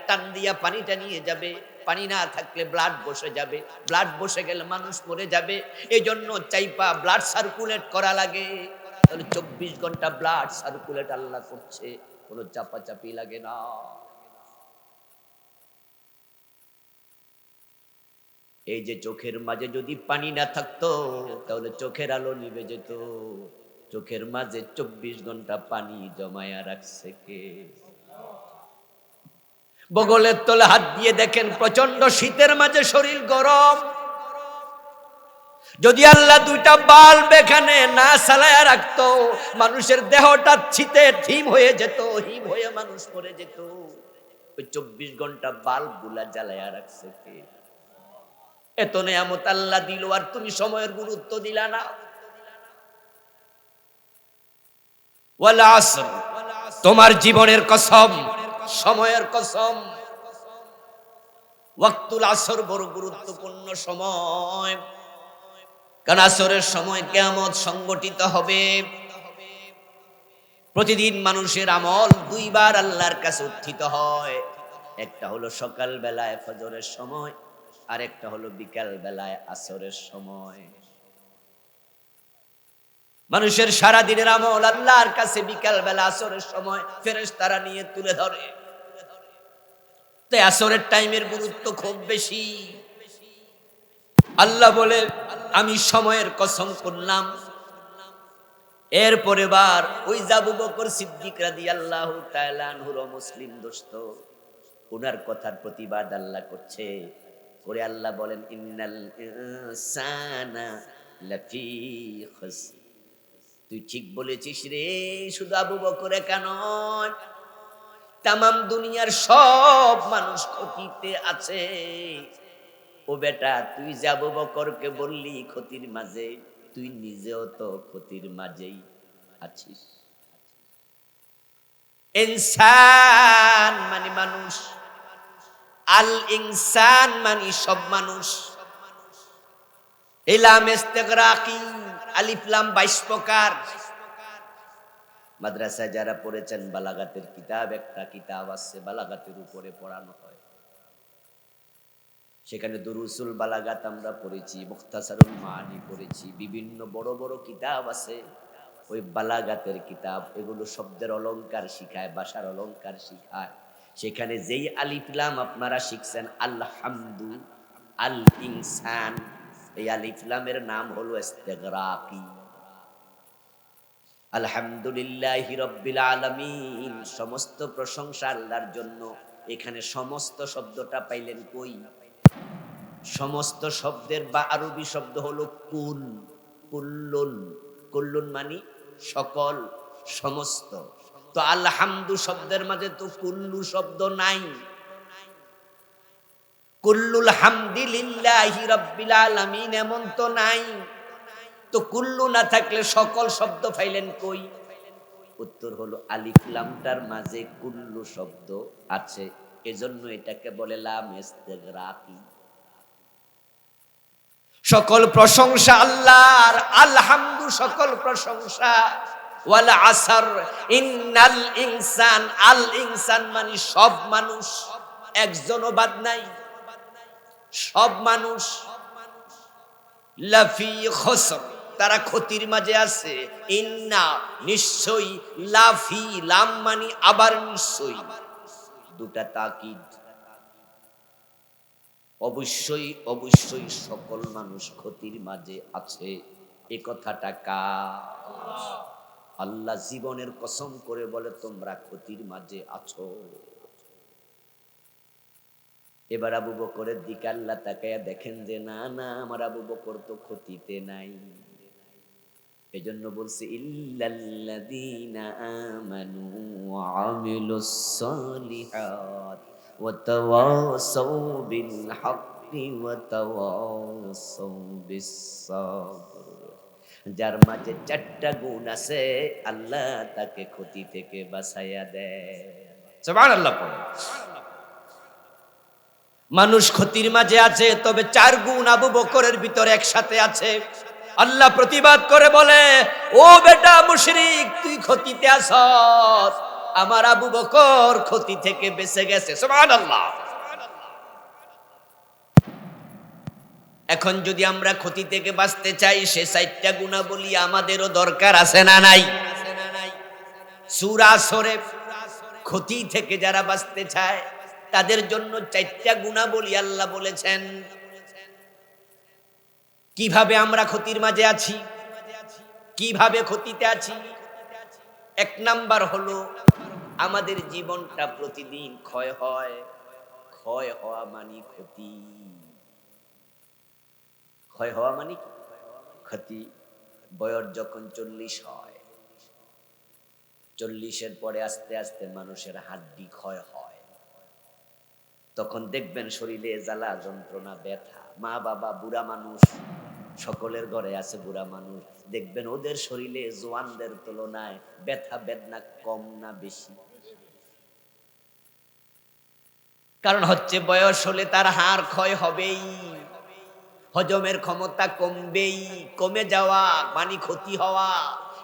টান দিয়া পানিটা নিয়ে যাবে। পানি না থাকলে ব্লাড বসে যাবে, ব্লাড বসে গেলে মানুষ মরে যাবে। এই জন্য চাইপা ব্লাড সার্কুলেট করা লাগে। তাহলে 24 ঘন্টা ব্লাড সার্কুলেট আল্লাহ করছে, কোনো চাপাচাপি লাগে না। এই যে চোখের মাঝে যদি পানি না থাকতো তাহলে চোখের আলো নিভে যেত। চোখের মাঝে 24 ঘন্টা পানি জমায়া রাখছে কে? বগলের তলে হাত দিয়ে দেখেন, প্রচন্ড শীতের মাঝে শরীর গরম, যদি আল্লাহ দুইটা বাল্ব এখানে না চালায়া রাখতো, মানুষের দেহটা শীতে হিম হয়ে যেত, হিম হয়ে মানুষ মরে যেত। ওই 24 ঘন্টা বাল্ব গুলা জ্বালায়া রাখছে কে? এত নেয়ামত আল্লাহ দিল, আর তুমি সময়ের গুরুত্ব দিলা না। ওয়াল আসর, তোমার জীবনের কসম, সময়ের কসম। ওয়াক্তুল আসর বড় গুরুত্বপূর্ণ সময়, কারণ আসরের সময় কিয়ামত সংগঠিত হবে। প্রতিদিন মানুষের আমল দুইবার আল্লাহর কাছে উত্থিত হয়। একটা হলো সকাল বেলায় ফজরের সময়, আর একটা হলো বিকাল বেলায় আসরের সময়। মানুষের সারা দিনের আমল আল্লাহর কাছে বিকাল বেলা আসরের সময় ফেরেশতারা নিয়ে তুলে ধরে। তাই আসরের টাইমের গুরুত্ব খুব বেশি। আল্লাহ বলে, আমি সময়ের কসম করলাম। এরপরে বার ওই আবু বকর সিদ্দিক রাদিয়াল্লাহু তাআলা আনহুর মুসলিম দোস্ত, ওনার কথার প্রতিবাদ আল্লাহ করছে। করে আল্লাহ বলেন, ইন্নাল ইনসানা লাফি খুসর। তুই ঠিক বলেছিস রে, শুধু আবু বকর একা নয়, তামাম দুনিয়ার সব মানুষ ক্ষতিতে আছে। ও বেটা, তুই যে আবু বকরকে বললি ক্ষতির মাঝে, তুই নিজেও তো ক্ষতির মাঝেই আছিস। ইনসান মানে মানুষ, আল ইনসান মানে সব মানুষ। ইলাম ইস্তিগরাকি, আলিফ লাম 22 প্রকার। মাদ্রাসায় যারা পড়েছেন বালাগাতের কিতাব, একটা কিতাব আছে বালাগাতের উপরে পড়ানো হয়। সেখানে দুরুসুল বালাগাত আমরা পড়েছি, মুখতাসারুল মানি পড়েছি, বিভিন্ন বড় বড় কিতাব আছে। ওই বালাগাতের কিতাব, এগুলো শব্দের অলংকার শিখায়, ভাষার অলংকার শিখায়। সেখানে যেই আলিফ লাম আপনারা শিখছেন আলহামদু, আল ইনসান, এই আলিফ লামের নাম হলো ইস্তিগরাকি। আলহামদুলিল্লাহি রাব্বিল আলামিন, সমস্ত প্রশংসা আল্লাহর জন্য। এখানে সমস্ত শব্দটা পাইলেন কই? সমস্ত শব্দের বা আরবি শব্দ হলো কুল, কুল্লুন। কুল্লুন মানে সকল, সমস্ত। তো আলহামদু শব্দের মাঝে তো কুল্লু শব্দ নাই। কুল্লুল হামদি লিল্লাহি রাব্বিল আলামিন এমন তো নাই। তো কুল্লু না থাকলে সকল শব্দ পাইলেন কই? উত্তর হলো আলিফ লামটার মাঝে কুল্লু শব্দ আছে, এজন্য এটাকে বলে লাম ইস্তিগরাকি। সকল প্রশংসা আল্লাহর, আলহামদু সকল প্রশংসা। ওয়াল আসর ইন্নাল ইনসান, আল ইনসান মানে সব মানুষ, একজনও বাদ নাই, সব মানুষ। লাফি খসর, তারা ক্ষতির মাঝে আছে। ইন্না নিশ্চয়ই, লাফি লাম মানে আবার নিশ্চয়ই, দুটা তাকিদ। অবশ্যই অবশ্যই সকল মানুষ ক্ষতির মাঝে আছে, এ কথাটা কার? আল্লাহ জীবনের কসম করে বলে তোমরা ক্ষতির মাঝে আছো। এবার আবু বকরের দিকে আল্লাহ তাকায়া দেখেন যে না না, আমার আবু বকর তো ক্ষতিতে নাই। এজন্য বলছে ইল্লাল্লাযীনা আমানু ওয়া আমিলুস সালিহাত ওয়া তাওয়াসাউ বিল হাক্কি ওয়া তাওয়াসাউ বিস সাবর। যার মাঝে চারটা গুণ আছে আল্লাহ তাকে ক্ষতি থেকে বাঁচাইয়া দেয়। সুবহানাল্লাহ পড়ে। মানুষ ক্ষতির মাঝে আছে, তবে চার গুণ আবু বকরের ভিতরে একসাথে আছে। আল্লাহ প্রতিবাদ করে বলে, ও বেটা মুশরিক, তুই ক্ষতিতে আছস, আমার আবু বকর ক্ষতি থেকে বেঁচে গেছে। সুবহানাল্লাহ। এখন যদি আমরা ক্ষতি থেকে বাঁচতে চাই, সে চারটা গুণাবলী আমাদেরও দরকার আছে না নাই? সূরা আসরে ক্ষতি থেকে যারা বাঁচতে চায় তাদের জন্য চারটা গুণাবলী আল্লাহ বলেছেন। কিভাবে আমরা ক্ষতির মাঝে আছি, কিভাবে ক্ষতিতে আছি? এক নাম্বার হলো আমাদের জীবনটা প্রতিদিন ক্ষয় হয়। ক্ষয় হওয়া মানে ক্ষতি। ক্ষয় হওয়া মানে ক্ষতি। বয়স যখন 40 হয়, 40-এর পরে আস্তে আস্তে মানুষের হাড্ডি ক্ষয় হয়। তখন দেখবেন শরীরে জ্বালা যন্ত্রণা, ব্যথা। মা বাবা বুড়া মানুষ, সকলের ঘরে আছে বুড়া মানুষ, দেখবেন ওদের শরীরে জোয়ানদের তুলনায় ব্যথা বেদনা কম না বেশি? কারণ হচ্ছে বয়স হলে তার হাড় ক্ষয় হবেই, হজমের ক্ষমতা কমবেই। কমে যাওয়া মানে ক্ষতি হওয়া।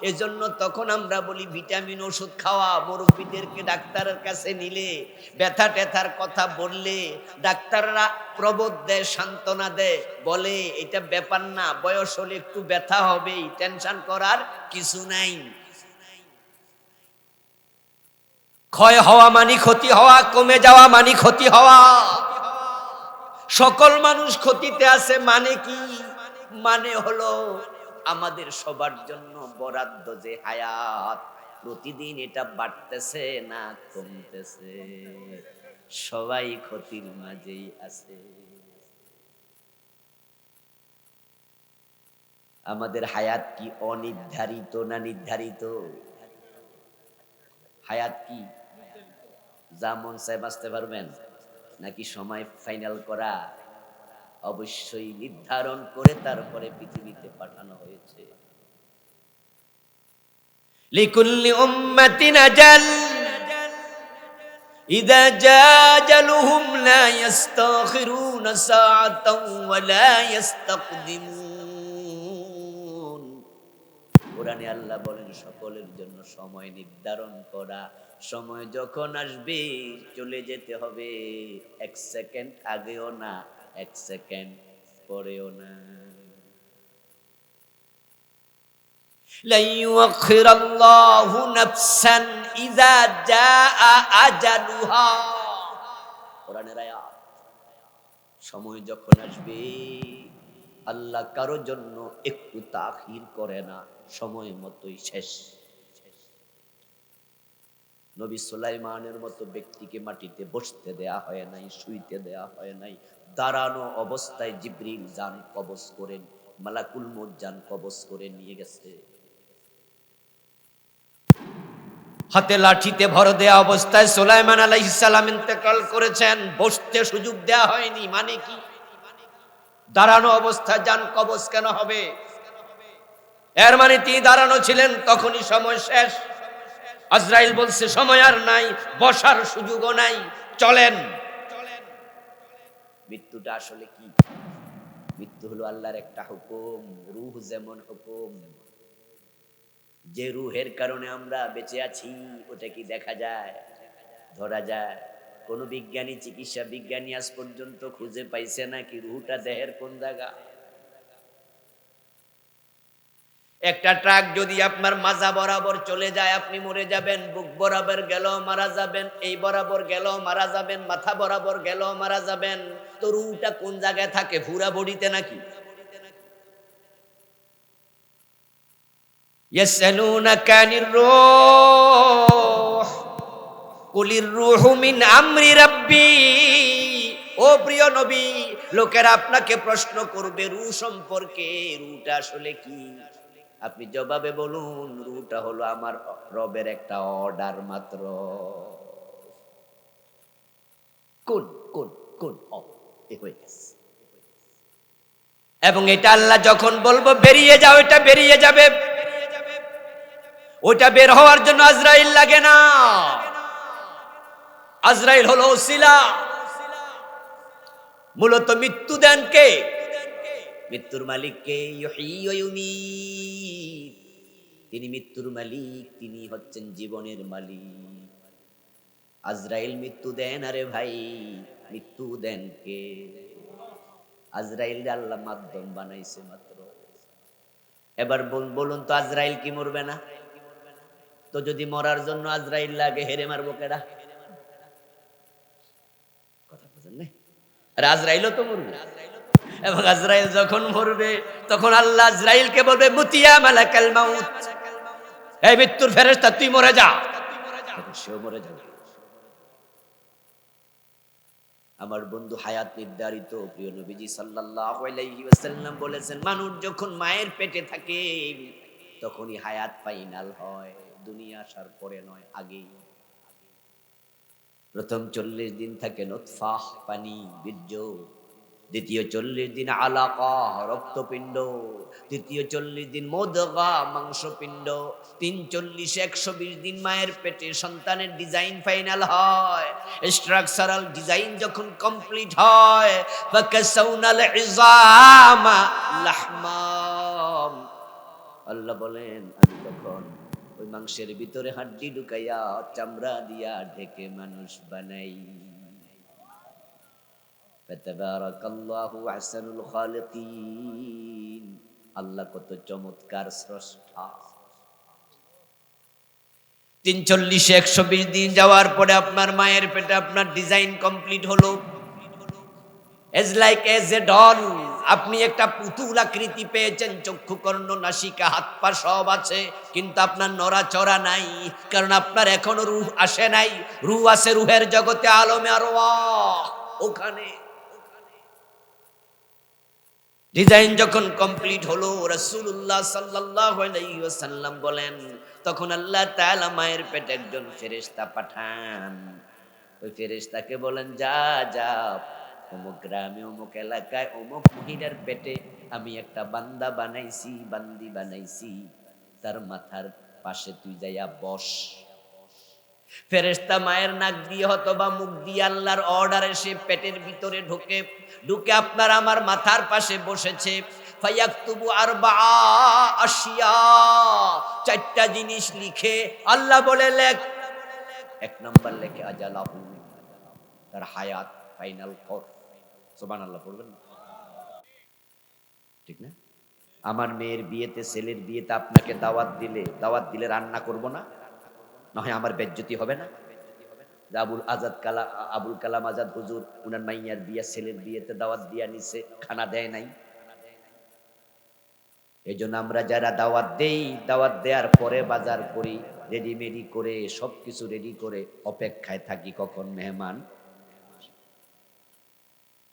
এজন্য তখন আমরা বলি ভিটামিন ওষুধ খাওয়া। মুরব্বীদেরকে ডাক্তারের কাছে নিলে, ব্যথা ট্যাথার কথা বললে ডাক্তাররা প্রবোধ দেয়, সান্ত্বনা দেয়, বলে এটা ব্যাপার না, বয়স হলে একটু ব্যথা হবেই, টেনশন করার কিছু নাই। ক্ষয় হওয়া মানে ক্ষতি হওয়া, কমে যাওয়া মানে ক্ষতি হওয়া। সকল মানুষ ক্ষতিতে আছে মানে কি? মানে হলো আমাদের সবার জন্য বরাদ্দ যে হায়াত, প্রতিদিন এটা বাড়তেছে না কমতেছে? সবাই ক্ষতির মাঝেই আছে। আমাদের হায়াত কি অনির্ধারিত না নির্ধারিত? হায়াত কি যা মন চায় বাঁচতে পারবেন, নাকি সময় ফাইনাল করা? অবশ্যই নির্ধারণ করে তারপরে পৃথিবীতে পাঠানো হয়েছে। লিকুল্লি উম্মাতিন আজাল, ইযা জা আজালুহুম লা ইস্তাখিরুনা সাআতাও ওয়া লা ইস্তাকদিমুন। কোরআনে আল্লাহ বলেন সকলের জন্য সময় নির্ধারণ করা। সময় যখন আসবে চলে যেতে হবে, 1 সেকেন্ড আগেও না, 1 সেকেন্ড পরেও না। লা ইউআখিরাল্লাহু নাফসান ইযা জাআ আজালুহা। কোরআনের আয়াত। সময় যখন আসবে আল্লাহ কারো জন্য একটু তাখির করে না, সময় মতোই শেষ। নবী সুলাইমানের মতো ব্যক্তিকে মাটিতে বসতে দেয়া হয় নাই, শুইতে দেয়া হয় নাই। দাঁড়ানো অবস্থায় জিবরিল জান কবজ করেন, মালাকুল মউত জান কবজ করে নিয়ে গেছে। হাতে লাঠিতে ভর দেয়া অবস্থায় সুলাইমান আলাইহিস সালাম ইন্তেকাল করেছেন, বসতে সুযোগ দেয়া হয়নি। মানে কি? দাঁড়ানো অবস্থায় জান কবজ কেন হবে? এর মানে তিনি দাঁড়ানো ছিলেন, তখনই সময় শেষ। আজরাইল বলছে সময় আর নাই, বসার সুযোগও নাই, চলেন। মৃত্যুটা আসলে কি? মৃত্যু হলো আল্লাহর একটা হুকুম। রূহ যেমন হুকুম, যে রূহের কারণে আমরা বেঁচে আছি ওটা কি দেখা যায়, ধরা যায়? কোন বিজ্ঞানী, চিকিৎসা বিজ্ঞানী আজ পর্যন্ত খুঁজে পাইছে না কি রূহটা দেহের কোন জায়গা। একটা ট্রাক যদি আপনার মাজা বরাবর চলে যায় আপনি মরে যাবেন, বুক বরাবর গেলেও মারা যাবেন, এই বরাবর গেলেও মারা যাবেন, মাথা বরাবর গেলেও মারা যাবেন। তো রূহটা কোন জায়গায় থাকে? পুরা বডিতে নাকি? ইয়াসআলুনাকা আনির রূহ কুলির রূহু মিন আমরি রাব্বি। ও প্রিয় নবী, লোকেরা আপনাকে প্রশ্ন করবে রূহ সম্পর্কে, রূহটা আসলে কি? আপনি জবাবে বলুন রূহটা হলো আমার রবের একটা অর্ডার মাত্র। কোন কোন কোন হয়ে গেছে। এবং এটা আল্লাহ যখন বলবো বেরিয়ে যাও, এটা বেরিয়ে যাবে। ওটা বের হওয়ার জন্য আজরাইল লাগে না। আজরাইল হলো ওসিলা। মূলত মৃত্যু দেন কে? মৃত্যুর মালিক কে? ইউহয়ী ওয়া ইউমীত। তিনি মৃত্যুর মালিক, তিনি হচ্ছেন জীবনের মালিক। আজরাইল মৃত্যু দেন। আরে ভাই, মৃত্যু দেন কে? আজরাইল আল্লাহ মাধ্যম বানাইছে মাত্র। এবার বলুন তো আজরাইল কি মরবে না? তো যদি মরার জন্য আজরাইল লাগে, হেরে মারবো কেডা? কথা বুঝেন না? আর আজরাইলও তো মরবে। এবং আজরাইল যখন মরবে তখন আল্লাহ আজরাইলকে বলবে মুতিয়া মালাকাল মাউত, এই মৃত্যুর ফেরেশতা তুই মরে যা। তখন সেও মরে যাবে। আমার বন্ধু হায়াত নির্ধারিত। প্রিয় নবীজি সাল্লাল্লাহু আলাইহি ওয়াসাল্লাম বলেছেন মানুষ যখন মায়ের পেটে থাকে তখনই হায়াত ফাইনাল হয়, দুনিয়া আসার পরে নয়, আগেই। প্রথম 40 দিন থাকে নুতফা, পানি, বীর্য। দ্বিতীয় 40 দিন আলাকা, রক্তপিণ্ড। তৃতীয় 40 দিন মুদগা, মাংসপিণ্ড। 340 120 দিন মায়ের পেটে সন্তানের ডিজাইন ফাইনাল হয়। স্ট্রাকচারাল ডিজাইন যখন কমপ্লিট হয়, ফাকাসাউনাল ইজামা লাহমা। আল্লাহ বলেন আমি তখন ওই মাংসের ভিতরে হাড্ডি ঢুকাইয়া চামড়া দিয়া ঢেকে মানুষ বানাই। ফাতাবারাকাল্লাহু আহসানুল খালিকিন। আল্লাহ কত চমৎকার স্রষ্টা। 340 120 দিন যাওয়ার পরে আপনার মায়ের পেটে আপনার ডিজাইন কমপ্লিট হলো। As like as a doll, আপনি একটা পুতুল আকৃতি পেয়েছেন, চক্ষু কর্ণ নাসিকা হাত পা সব আছে, কিন্তু আপনার নড়াচড়া নাই, কারণ আপনার এখনো রূহ আসে নাই। রূহ আছে রূহের জগতে, আলমে আরওয়াহ, ওখানে। ডিজাইন যখন কমপ্লিট হলো, রাসূলুল্লাহ সাল্লাল্লাহু আলাইহি ওয়াসাল্লাম বলেন তখন আল্লাহ তাআলা মায়ের পেটে একজন ফেরেশতা পাঠান। ওই ফেরেশতাকে বলেন যা যা অমুক গ্রামে অমুক এলাকায় অমুক মহিলার পেটে আমি একটা বান্দা বানাইছি, বান্দি বানাইছি, তার মাথার পাশে তুই যাইয়া বস। ফেরেশতা মায়ের নাক দিয়ে অথবা মুখ দিয়ে আল্লাহর অর্ডারে সে পেটের ভিতরে ঢুকে ঢুকে আপনার আমার মাথার পাশে বসেছে। ফায়াকতুবু আরবা আশিয়া, 4টা জিনিস লিখে আল্লাহ বলে লেখ। 1 নাম্বার লেখে আজালাহু, তার হায়াত ফাইনাল কর। সুবহানাল্লাহ পড়বেন না? ঠিক না? আমার মেয়ের বিয়েতে, ছেলের বিয়েতে আপনাকে দাওয়াত দিলে রান্না করব না, নয় আমার বেজ্জতি হবে না? আবুল কালাম আজাদ হুজুর উনার মাইয়ার বিয়ে, ছেলের বিয়েতে দাওয়াত দিয়া নিছে, খানা দেয় নাই। এই জন্য আমরা যারা দাওয়াত দেই, দাওয়াত দেওয়ার পরে বাজার করি, রেডিমেডি করে সবকিছু রেডি করে অপেক্ষায় থাকি কখন মেহমান।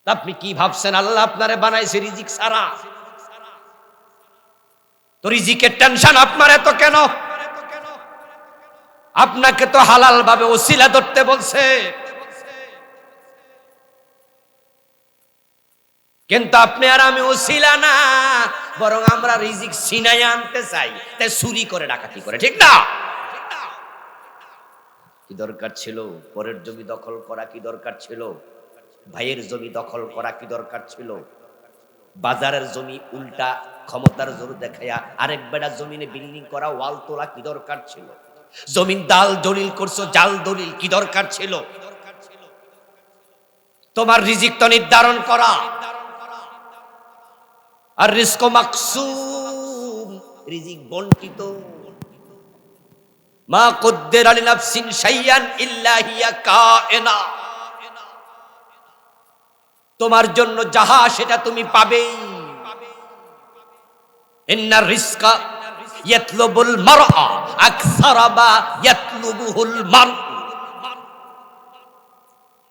আপনি কি ভাবছেন আল্লাহ আপনারে বানাইছে রিজিক ছাড়া? তো রিজিকের টেনশন আপনার এত কেন? আপনাকে তো হালাল ভাবে ওসিলা ধরতে বলছে, কিন্তু আপনি আর আমি ওসিলা না, বরং আমরা রিজিক ছিনাই আনতে চাই, তাই চুরি করে ডাকাতি করে, ঠিক না? কি দরকার ছিল পরের জমি দখল করা? কি দরকার ছিল ভাইয়ের জমি দখল করা? কি দরকার ছিল বাজারের জমি উল্টা ক্ষমতার জোর দেখায়া আরেক বেড়া জমিনে বিল্ডিং করা, ওয়াল তোলা? কি দরকার ছিল জমিন দাল দলিল করছো, জাল দলিল? কি দরকার ছিল তোমার রিজিক তো নির্ধারণ করা? আর রিজক মাকসুম, রিজিক বণ্টিত। মা কুদ্দিরা লিনাফসিন শাইআন ইল্লা হিয়া কায়না, তোমার জন্য যাহা সেটা তুমি পাবেই। ইন্নার রিজকা ইয়াতলুবুল মারআ আকসারা মা ইয়াতলুবুহুল মারউ,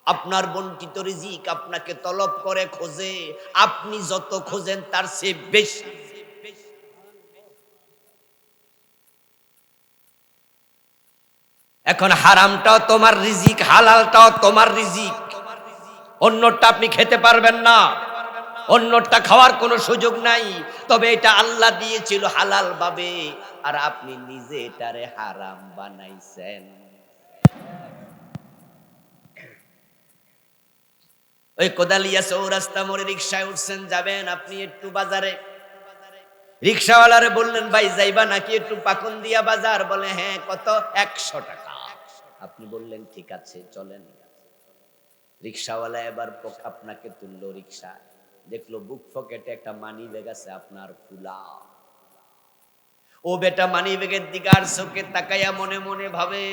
আপনার বণ্টিত রিজিক আপনাকে তলব করে, খোঁজে। আপনি যত খোঁজেন তার চেয়ে বেশি। এখন হারামটাও তোমার রিজিক, হালালটাও তোমার রিজিক। অন্যটা আপনি খেতে পারবেন না, অন্যটা খাওয়ার কোনো সুযোগ নাই। তবে এটা আল্লাহ দিয়েছিল হালাল ভাবে, আর আপনি নিজে এটারে হারাম বানাইছেন। ওই কোদালিয়া চৌরাস্তা মোড়ে রিক্সায় উঠছেন, যাবেন আপনি একটু বাজারে। রিক্সাওয়ালারে বললেন, ভাই যাইবা নাকি একটু পাকুন্দিয়া বাজার? বলে হ্যাঁ। কত? 100 টাকা। আপনি বললেন ঠিক আছে চলেন। রিক্সাওয়ালা এবার আপনাকে তুললো রিক্সা, দেখলো বুক পকেটে একটা মানি ব্যাগ আছে আপনার খোলা। ও বেটা মানি ব্যাগের দিকে আর চোখে তাকাইয়া মনে মনে ভাবে,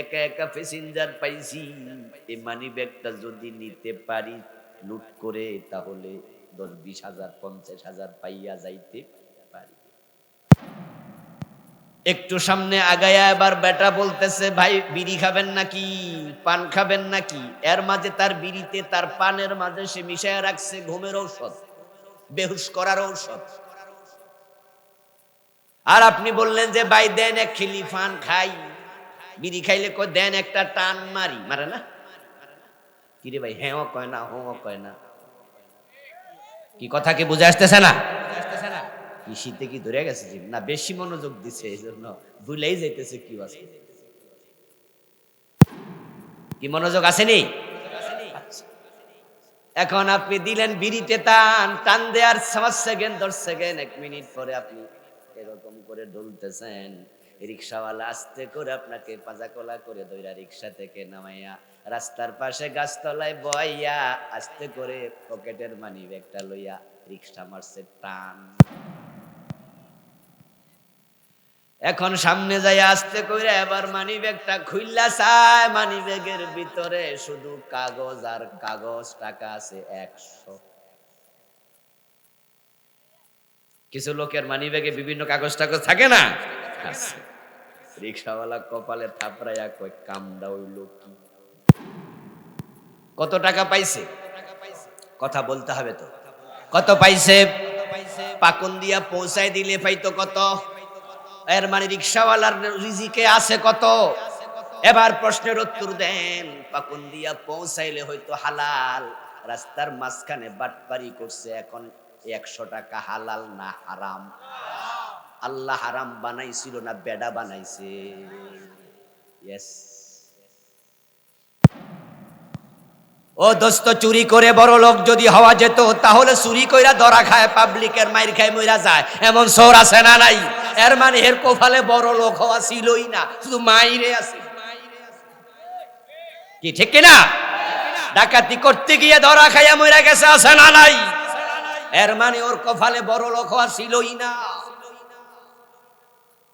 একা একা প্যাসেঞ্জার পাইছি, এই মানি ব্যাগটা যদি নিতে পারি লুট করে, তাহলে 10-20 হাজার 50 হাজার পাইয়া যাইতে পারি। একটু সামনে আগায়া এবার বেটা বলতেছে, ভাই বিড়ি খাবেন নাকি, পান খাবেন নাকি? এর মাঝে তার বিড়িতে, তার পানের মাঝে সে মিশায়া রাখছে ঘুমের ঔষধ, বেহুশ করার ঔষধ। আর আপনি বললেন যে ভাই দেন এক খিলি পান খাই। বিড়ি খাইলে কয় দেন একটা টান মারি, মারে না? কিরে ভাই, হ্যাঁ কয় না, হো কয় না। কি কথা কি বুঝে আসতেছে না? কি শীতে কি ধরে গেছে না? বেশি মনোযোগ দিছে, এই জন্য ভুলেই যাইতেছে কি আছে। কি মনোযোগ আসেনি? এখন আপনি দিলেন বিড়িতে টান, টান দেওয়ার 5 সেকেন্ড 10 সেকেন্ড 1 মিনিট পরে আপনি এরকম করে ডলতেছেন। রিক্সাওয়ালা আস্তে করে আপনাকে পাজাকলা করে দইরা রিক্সা থেকে নামাইয়া রাস্তার পাশে গাছতলায় বইয়া আস্তে করে পকেটের মানি ব্যাগটা লইয়া রিক্সা মারছে টান। এখন সামনে যাই আস্তে করে এবার মানি ব্যাগটা খুইলা চায়, মানি ব্যাগের ভিতরে শুধু কাগজ আর কাগজ, টাকা আছে 100। কিছু লোকের মানি ব্যাগে বিভিন্ন কাগজ টাগজ থাকে না? রিক্সাওয়ালা কপালে থাপড়াইয়া কই, কামড়া হইল কি? কত টাকা পাইছে? কথা বলতে হবে তো। কত পাইছে? পাকুন্দিয়া পৌঁছায় দিলে পাইতো কত? এর মানে রিক্সাওয়ালার রিজিকে আছে কত? এবার প্রশ্নের উত্তর দেন। পাকুন্দিয়া পৌঁছাইলে হয়তো হালাল, রাস্তার মাঝখানে বাটপারি করছে। এখন 100 টাকা হালাল না হারাম? আল্লাহ হারাম বানাইছিল না বেডা বানাইছে? ইয়েস। ও দোস্ত, চুরি করে বড় লোক যদি হওয়া যেত, তাহলে চুরি কইরা ধরা খায়, পাবলিকের মাইর খায়, মইরা যায়, এমন চোর আছে না নাই? এর মানে এর কোফালে বড় লোক হওয়া ছিলই না, শুধু মাইরে আছে। কি ঠিক কিনা? ডাকাতি করতে গিয়ে ধরা খাইয়া মইরা গেছে, আছে না নাই? এর মানে ওর কপালে বড় লোক হওয়া ছিলই না।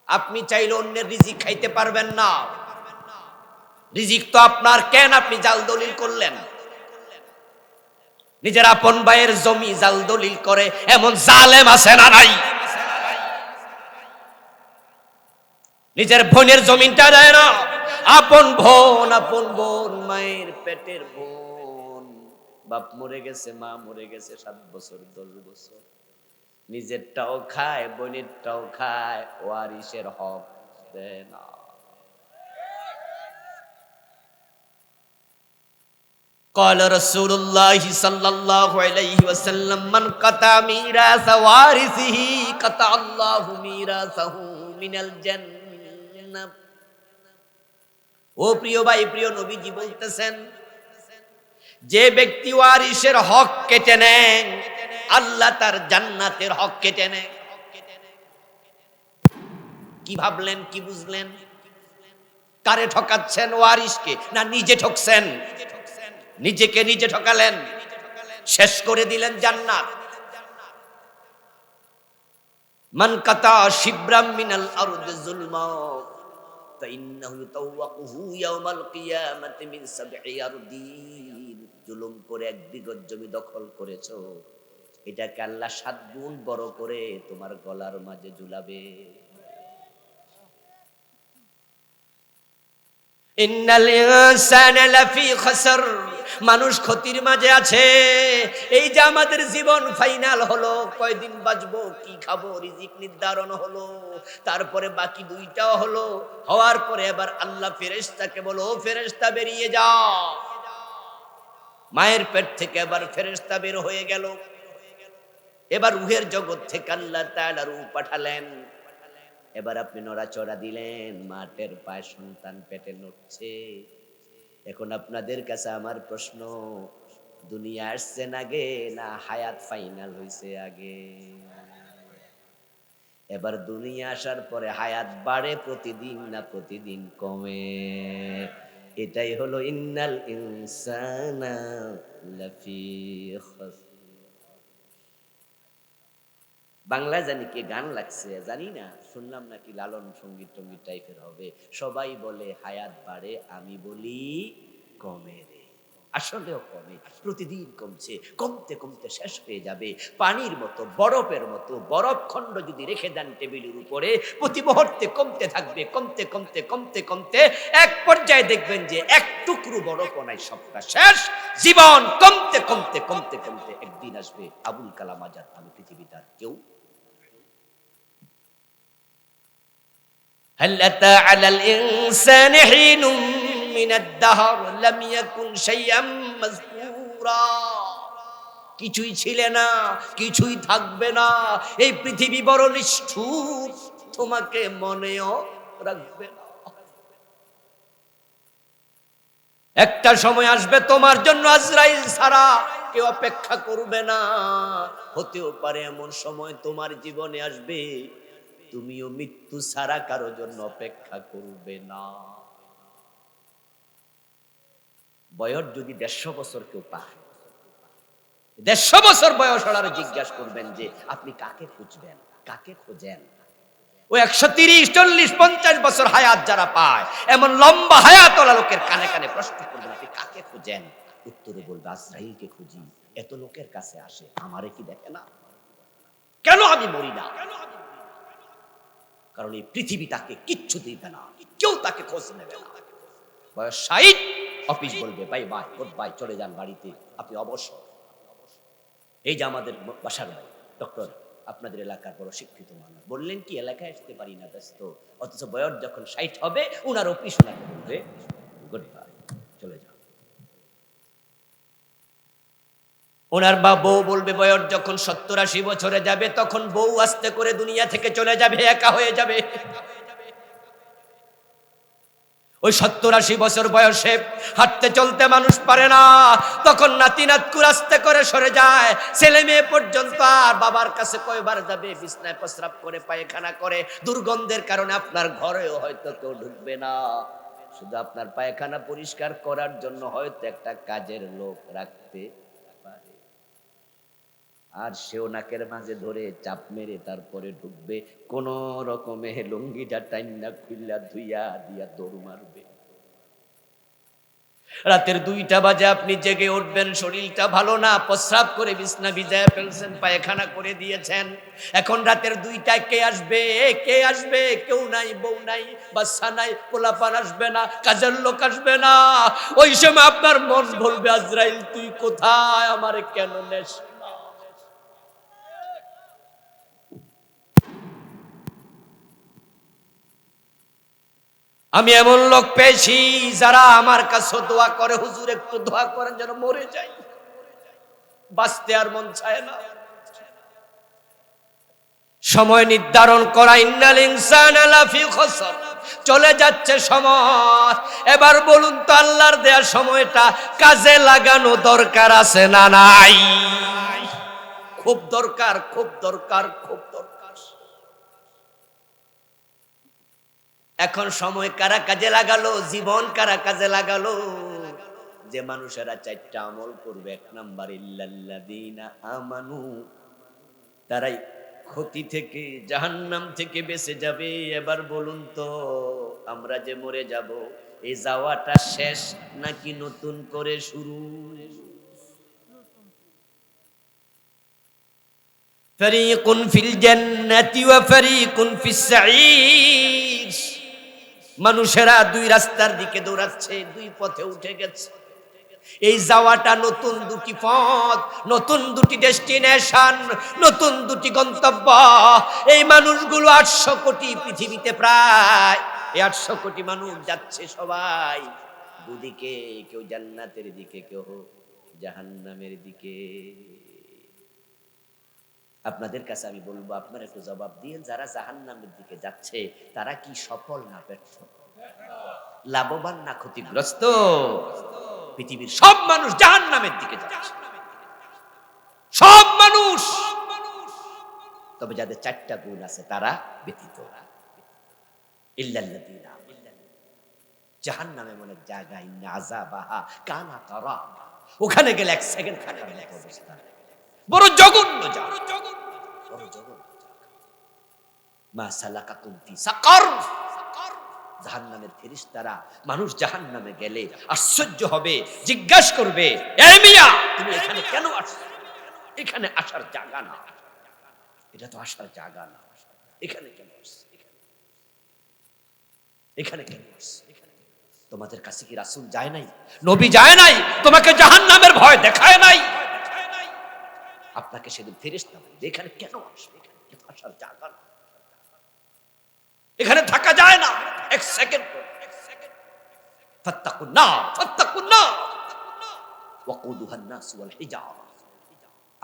আপনি চাইলে অন্যের রিজিক খাইতে পারবেন না, রিজিক তো আপনার, কেন আপনি জাল দলিল করলেন? নিজের আপন ভাইয়ের জমি জাল দলিল করে এমন জালেম আছে না নাই? নিজের বোনের জমিনটা দেয় না, আপন বোন, মায়ের পেটের বোন, বাপ মরে গেছে, মা মরে গেছে 7 বছর 10 বছর, নিজেরটাও খায় বোনেরটাও খায়, ওয়ারিসের হক দেয় না। قال رسول الله صلى الله عليه وسلم من قطع ميراث وارثه قطع الله ميراثه من الجنة। ও প্রিয় ভাই, প্রিয় নবীজি বলতেছেন, যে ব্যক্তি ওয়ারিসের হক কেটে নেন, আল্লাহ তার জান্নাতের হক কেটে নেন। কি ভাবলেন, কি বুঝলেন? কারে ঠকাচ্ছেন? ওয়ারিসকে না নিজে ঠকছেন? নিজেকে নিজে ঠকালেন, শেষ করে দিলেন জান্নাত। মান কাতা শিবরাম মিনাল আরদি যুলমা ফাইন্নাহু তাওয়াকুহু ইয়াওমাল কিয়ামাতি মিন সাবঈ আরদিন। জুলুম করে 1 বিঘত জমি দখল করেছো, এটাকে আল্লাহ 7 গুণ বড় করে তোমার গলার মাঝে ঝুলাবে। ইন্নাল ইনসানা লাফি খাসর, মানুষ ক্ষতির মাঝে আছে। এই যে আমাদের জীবন ফাইনাল হলো, কয়দিন বাঁচবো, কি খাবো, রিজিক নির্ধারণ হলো, তারপরে বাকি 2টাও হলো, হওয়ার পরে এবার আল্লাহ ফেরেশতাকে বলো, ও ফেরেশতা বেরিয়ে যাও। মায়ের পেট থেকে এবার ফেরেশতা বের হয়ে গেল। এবার রূহের জগৎ থেকে আল্লাহ তাআলা রূহ পাঠালেন। এবার আপনি নড়াচড়া দিলেন, মাঠের পায়ে সন্তান পেটে নড়ছে। এখন আপনাদের কাছে আমার প্রশ্ন, দুনিয়া আসছেন আগে না হায়াত ফাইনাল হইছে আগে? এবার দুনিয়া আসার পরে হায়াত বাড়ে প্রতিদিন না প্রতিদিন কমে? এটাই হলো ইন্নাল ইনসানা লাফি খাসর। বাংলায় জানি কি গান লাগছে জানি না, শুনলাম নাকি লালন সঙ্গীত টঙ্গীত টাইপের হবে। সবাই বলে হায়াত বাড়ে, আমি বলি কমে রে। আসলেও কমে, প্রতিদিন কমছে, কমতে কমতে শেষ হয়ে যাবে। পানির মতো, বরফের মতো, বরফ খণ্ড যদি রেখে দেন টেবিলের উপরে, প্রতি মুহূর্তে কমতে থাকবে, কমতে কমতে কমতে কমতে এক পর্যায়ে দেখবেন যে 1 টুকরো বরফ নাই, সবটা শেষ। জীবন কমতে কমতে কমতে কমতে একদিন আসবে আবুল কালাম আজাদ নামে পৃথিবীটার কেউ। هل أتى على الإنسان حين من الدهر لم يكن شيئا مذكورا। কিছুই ছিলে না, কিছুই থাকবে না, এই পৃথিবী বড় নিষ্ঠুর, তোমাকে মনেও রাখবে না। একটা সময় আসবে তোমার জন্য আজরাইল ছাড়া কেউ অপেক্ষা করবে না। হতেও পারে এমন সময় তোমার জীবনে আসবে, তুমিও মৃত্যু ছাড়া কারো জন্য অপেক্ষা করবে না। বয়স যদি 150 বছর কেউ পায়, 150 বছর বয়স হলার জিজ্ঞাসা করবেন যে আপনি কাকে খুঁজবেন, কাকে খোঁজেন? ও 130, 40, 50 বছর হায়াত যারা পায়, এমন লম্বা হায়াতওয়ালা লোকের কানে কানে প্রশ্ন করবেন আপনি কাকে খুঁজেন? উত্তরে বলবে আজরাইলকে খুঁজি। এত লোকের কাছে আসে, আমারে কি দেখে না? কেন আমি মরি না? কারণ এই পৃথিবী তাকে কিচ্ছু দিবে না, কেউ তাকে খোঁজ নেবে না। বয়স 60, অফিস বলবে বাই বাই, গুড বাই, চলে যান বাড়িতে, আপনি অবসর। এই যে আমাদের বাসার ভাই ডক্টর, আপনাদের এলাকার বড় শিক্ষিত মানুষ, বললেন কি এলাকায় আসতে পারি না, ব্যস্ত, অথচ বয়স যখন 60 হবে উনার অফিস ওনাকে বলবে গুড বাই, চলে যান। ওনার বা বউ বলবে বয়স যখন 70-80 বছরে যাবে, তখন বউ আস্তে করে দুনিয়া থেকে চলে যাবে, একা হয়ে যাবে। ওই 70-80 বছর বয়সে হাঁটতে চলতে মানুষ পারে না, তখন নাতি নাতকুর আস্তে করে সরে যায়। ছেলে মেয়ে পর্যন্ত আর বাবার কাছে কয়বার যাবে, বিছনায় প্রস্রাব করে, পায়খানা করে, দুর্গন্ধের কারণে আপনার ঘরেও হয়তো কেউ ঢুকবে না। শুধু আপনার পায়খানা পরিষ্কার করার জন্য হয়তো একটা কাজের লোক রাখতে পারে। আর সেও নাকের মাঝে ধরে চাপ মেরে তারপরে ঢুকবে, কোন রকমে লুঙ্গিটা টাইনা খুইলা ধুইয়া দিয়া দৌড় মারবে। রাতের 2টা বাজে আপনি জেগে উঠবেন, শরীরটা ভালো না, প্রস্রাব করে বিছনা ভিজায় ফেলছেন, পায়খানা করে দিয়েছেন। এখন রাতের 2টায় কে আসবে? কে আসবে? কেউ নাই, বউ নাই, বাচ্চা নাই, পোলাপান আসবে না, কাজের লোক আসবে না। ওই সময় আপনার মন বলবে, আজরাইল তুই কোথায়, আমারে কেন নেস? আমি এমন লোক পেয়েছি যারা আমার কাছে দোয়া করে, হুজুর একটু দোয়া করেন যেন মরে যাই, বাঁচতে আর মন চায় না। সময় নির্ধারণ করা, ইন্নাল ইনসানা লাফি খুসর, চলে যাচ্ছে সময়। এবার বলুন তো, আল্লাহর দেয়া সময়টা কাজে লাগানো দরকার আছে না নাই? খুব দরকার, খুব দরকার, খুব দরকার। এখন সময় কারা কাজে লাগালো, জীবন কারা কাজে লাগালো? যে মানুষেরা 4টা আমল করবে। 1 নাম্বার, ইল্লাল্লাযীনা আমানু, তারাই ক্ষতি থেকে, জাহান্নাম থেকে বেঁচে যাবে। এবার বলুন তো, আমরা যে মরে যাব, এই যাওয়াটা শেষ নাকি নতুন করে শুরু? ফারীকুন ফিল জান্নাতি ওয়া ফারীকুন ফিস সাঈর। মানুষেরা 2 রাস্তার দিকে দৌড়াচ্ছে, 2 পথে উঠে গেছে। এই যাওয়াটা নতুন 2টি পথ, নতুন 2টি ডেস্টিনেশন, নতুন 2টি গন্তব্য। এই মানুষগুলো 800 কোটি পৃথিবীতে, প্রায় এই 800 কোটি মানুষ যাচ্ছে সবাই দুদিকে, কেউ জান্নাতের দিকে, কেউ জাহান্নামের দিকে। আপনাদের কাছে আমি বলবো, আপনারা একটু জবাব দিন, যারা জাহান্নামের দিকে যাচ্ছে তারা কি সফল না ব্যর্থ, লাভবান না ক্ষতিগ্রস্ত? পৃথিবীর সব মানুষ জাহান্নামের দিকে যাচ্ছে, সব মানুষ। তবে যাদের 4টা গুণ আছে তারা ব্যতীত। ইল্লাল্লাযীনা, জাহান্নামে মনে জায়গা, ইন্না আযাবাহা কানা গারামা, ওখানে গেলে 1 সেকেন্ড থাকার মতো অবস্থা, বড় জঘন্য জায়গা, বড় জঘন্য। মা সালাকাকুম ফি সাকার, জাহান্নামের ফেরেশতারা মানুষ জাহান্নামে গেলে আশ্চর্য হবে, জিজ্ঞাসা করবে, এই মিয়া তুমি এখানে কেন আসছো? এখানে আসার জায়গা না, এটা তো আসার জায়গা না, এখানে কেন আসছো? এখানে কেন আসছো? তোমাদের কাছে কি রাসূল যায় নাই, নবী যায় নাই, তোমাকে জাহান্নামের ভয় দেখায় নাই? আপনাকে সেদিন ফেরেশতা বলবে, এখানে কেন আসবে? এখানে আসার জায়গা না, এখানে থাকা যায় না 1 সেকেন্ড। ফাত্তাকুন নার, ফাত্তাকুন নার ওয়াকুদুহান নাস ওয়াল হিজারা,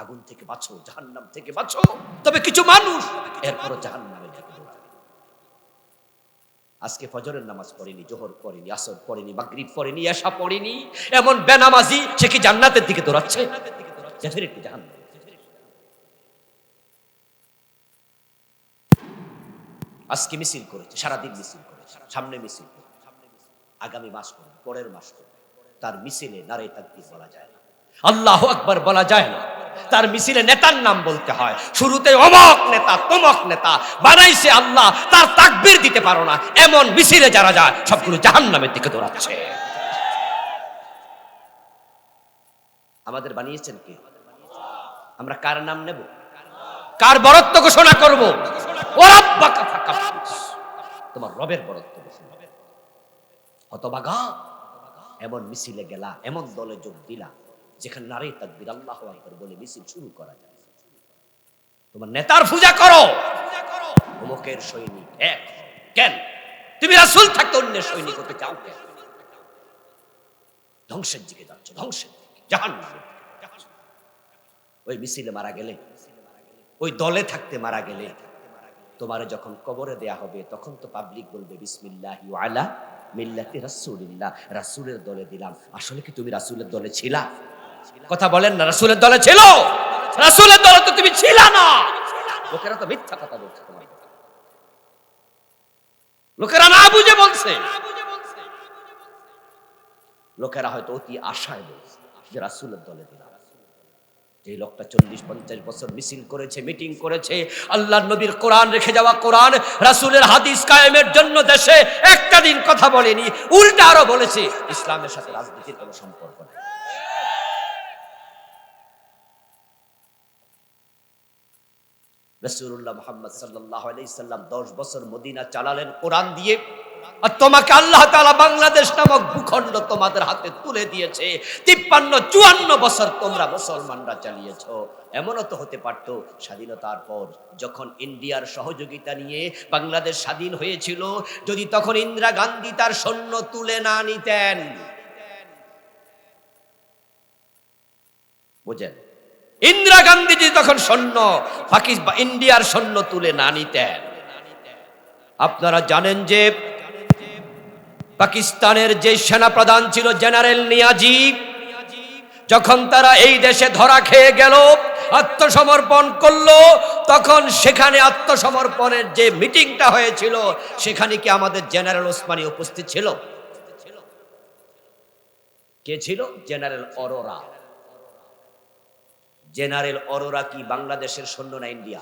আগুন থেকে বাঁচো, জাহান্নাম থেকে বাঁচো। তবে কিছু মানুষ এরপর জাহান্নামে ঢুকে যাবে। আজকে ফজরের নামাজ পড়েনি, জোহর পড়েনি, আসর পড়েনি, মাগরিব পড়েনি, এশা পড়েনি, এমন বেনামাজি, সে কি জান্নাতের দিকে দৌড়াচ্ছে? ডেফিনেটলি জাহান্নাম। আজকে মিছিল করেছে, সারাদিন মিছিল করেছে, সামনে মিছিল করবে, আগামী মাস করবে, পরের মাস করবে। তার মিছিলে নারে তাকবীর বলা যায় না, আল্লাহু আকবার বলা যায় না, তার মিছিলে নেতার নাম বলতে হয়। শুরুতে অমক নেতা, তমক নেতা বানাইছে আল্লাহ, তার তাকবীর দিতে পারো না, এমন মিছিলে যারা যায় সবগুলো জাহান্নামের দিকে দৌড়াচ্ছে। আমাদের বানিয়েছেন কে? আমরা কার নাম নেব? কার বরত্ব ঘোষণা করব? ওরাব্বাকা ফাকাব্বির, তোমার রবের বরত্ব ঘোষণা। হতভাগা, এমন মিছিলে গেলা, এমন দলে যোগ দিলা যেখানে নারে তাকবীর, আল্লাহু আকবার বলে মিছিল শুরু করা যায়। তোমার নেতার পূজা করো, অমুকের সৈনিক এক। কেন? তুমি রাসূল থাকতে অন্যের সৈনিক হতে চাও কেন? ধ্বংসের দিকে যাচ্ছ, ধ্বংসের দিকে, জাহান্নামে। ওই মিছিলে মারা গেলে, ওই দলে থাকতে মারা গেলে, তোমারে যখন কবরে দেয়া হবে তখন তো পাবলিক বলবে বিসমিল্লাহি ওয়া আলা মিল্লাতি রাসূলিল্লাহ, রাসূলের দলে দিলাম। আসলে কি তুমি রাসূলের দলে ছিলা? কথা বলেন না, রাসূলের দলে ছিল? রাসূলের দলে তো তুমি ছিলা না। লোকেরা তো মিথ্যা কথা বলছে তোমার, লোকেরা না বুঝে বলছে, লোকেরা হয়তো অতি আশায় বলছে যে রাসূলের দলে দিলাম। যে লোকটা 40-50 বছর মিছিল করেছে, মিটিং করেছে, আল্লাহর নবীর কোরআন রেখে যাওয়া কোরআন, রাসূলের হাদিস কায়েমের জন্য দেশে একটা দিন কথা বলেনি, উল্টা আরো বলেছে ইসলামের সাথে রাজনীতির কোনো সম্পর্ক নেই। রাসূলুল্লাহ মুহাম্মদ সাল্লাল্লাহু আলাইহি সাল্লাম 10 বছর মদিনা চালালেন কোরআন দিয়ে, আর তোমাকে আল্লাহ তাআলা বাংলাদেশ নামক ভূখণ্ড তোমাদের হাতে তুলে দিয়েছে। 53-54 বছর তোমরা মুসলমানরা চালিয়েছো। এমনও তো হতে পারতো স্বাধীনতার পর যখন ইন্ডিয়ার সহযোগিতা নিয়ে বাংলাদেশ স্বাধীন হয়েছিল, যদি তখন ইন্দিরা গান্ধী তার সৈন্য তুলে না নিতেন, বুঝেন, ইন্দিরা গান্ধী যদি তখন সৈন্য পাকিস্তান ইন্ডিয়ার সৈন্য তুলে না নিতেন, আপনারা জানেন যে পাকিস্তানের যে সেনা প্রধান ছিল জেনারেল নিয়াজি, যখন তারা এই দেশে ধরা খেয়ে গেল, আত্মসমর্পণ করলো, তখন সেখানে আত্মসমর্পণের যে মিটিংটা হয়েছিল সেখানে কি আমাদের জেনারেল ওসমানী উপস্থিত ছিল? কে ছিল? জেনারেল অরোরা। জেনারেল অরোরা কি বাংলাদেশের সৈন্য না ইন্ডিয়া?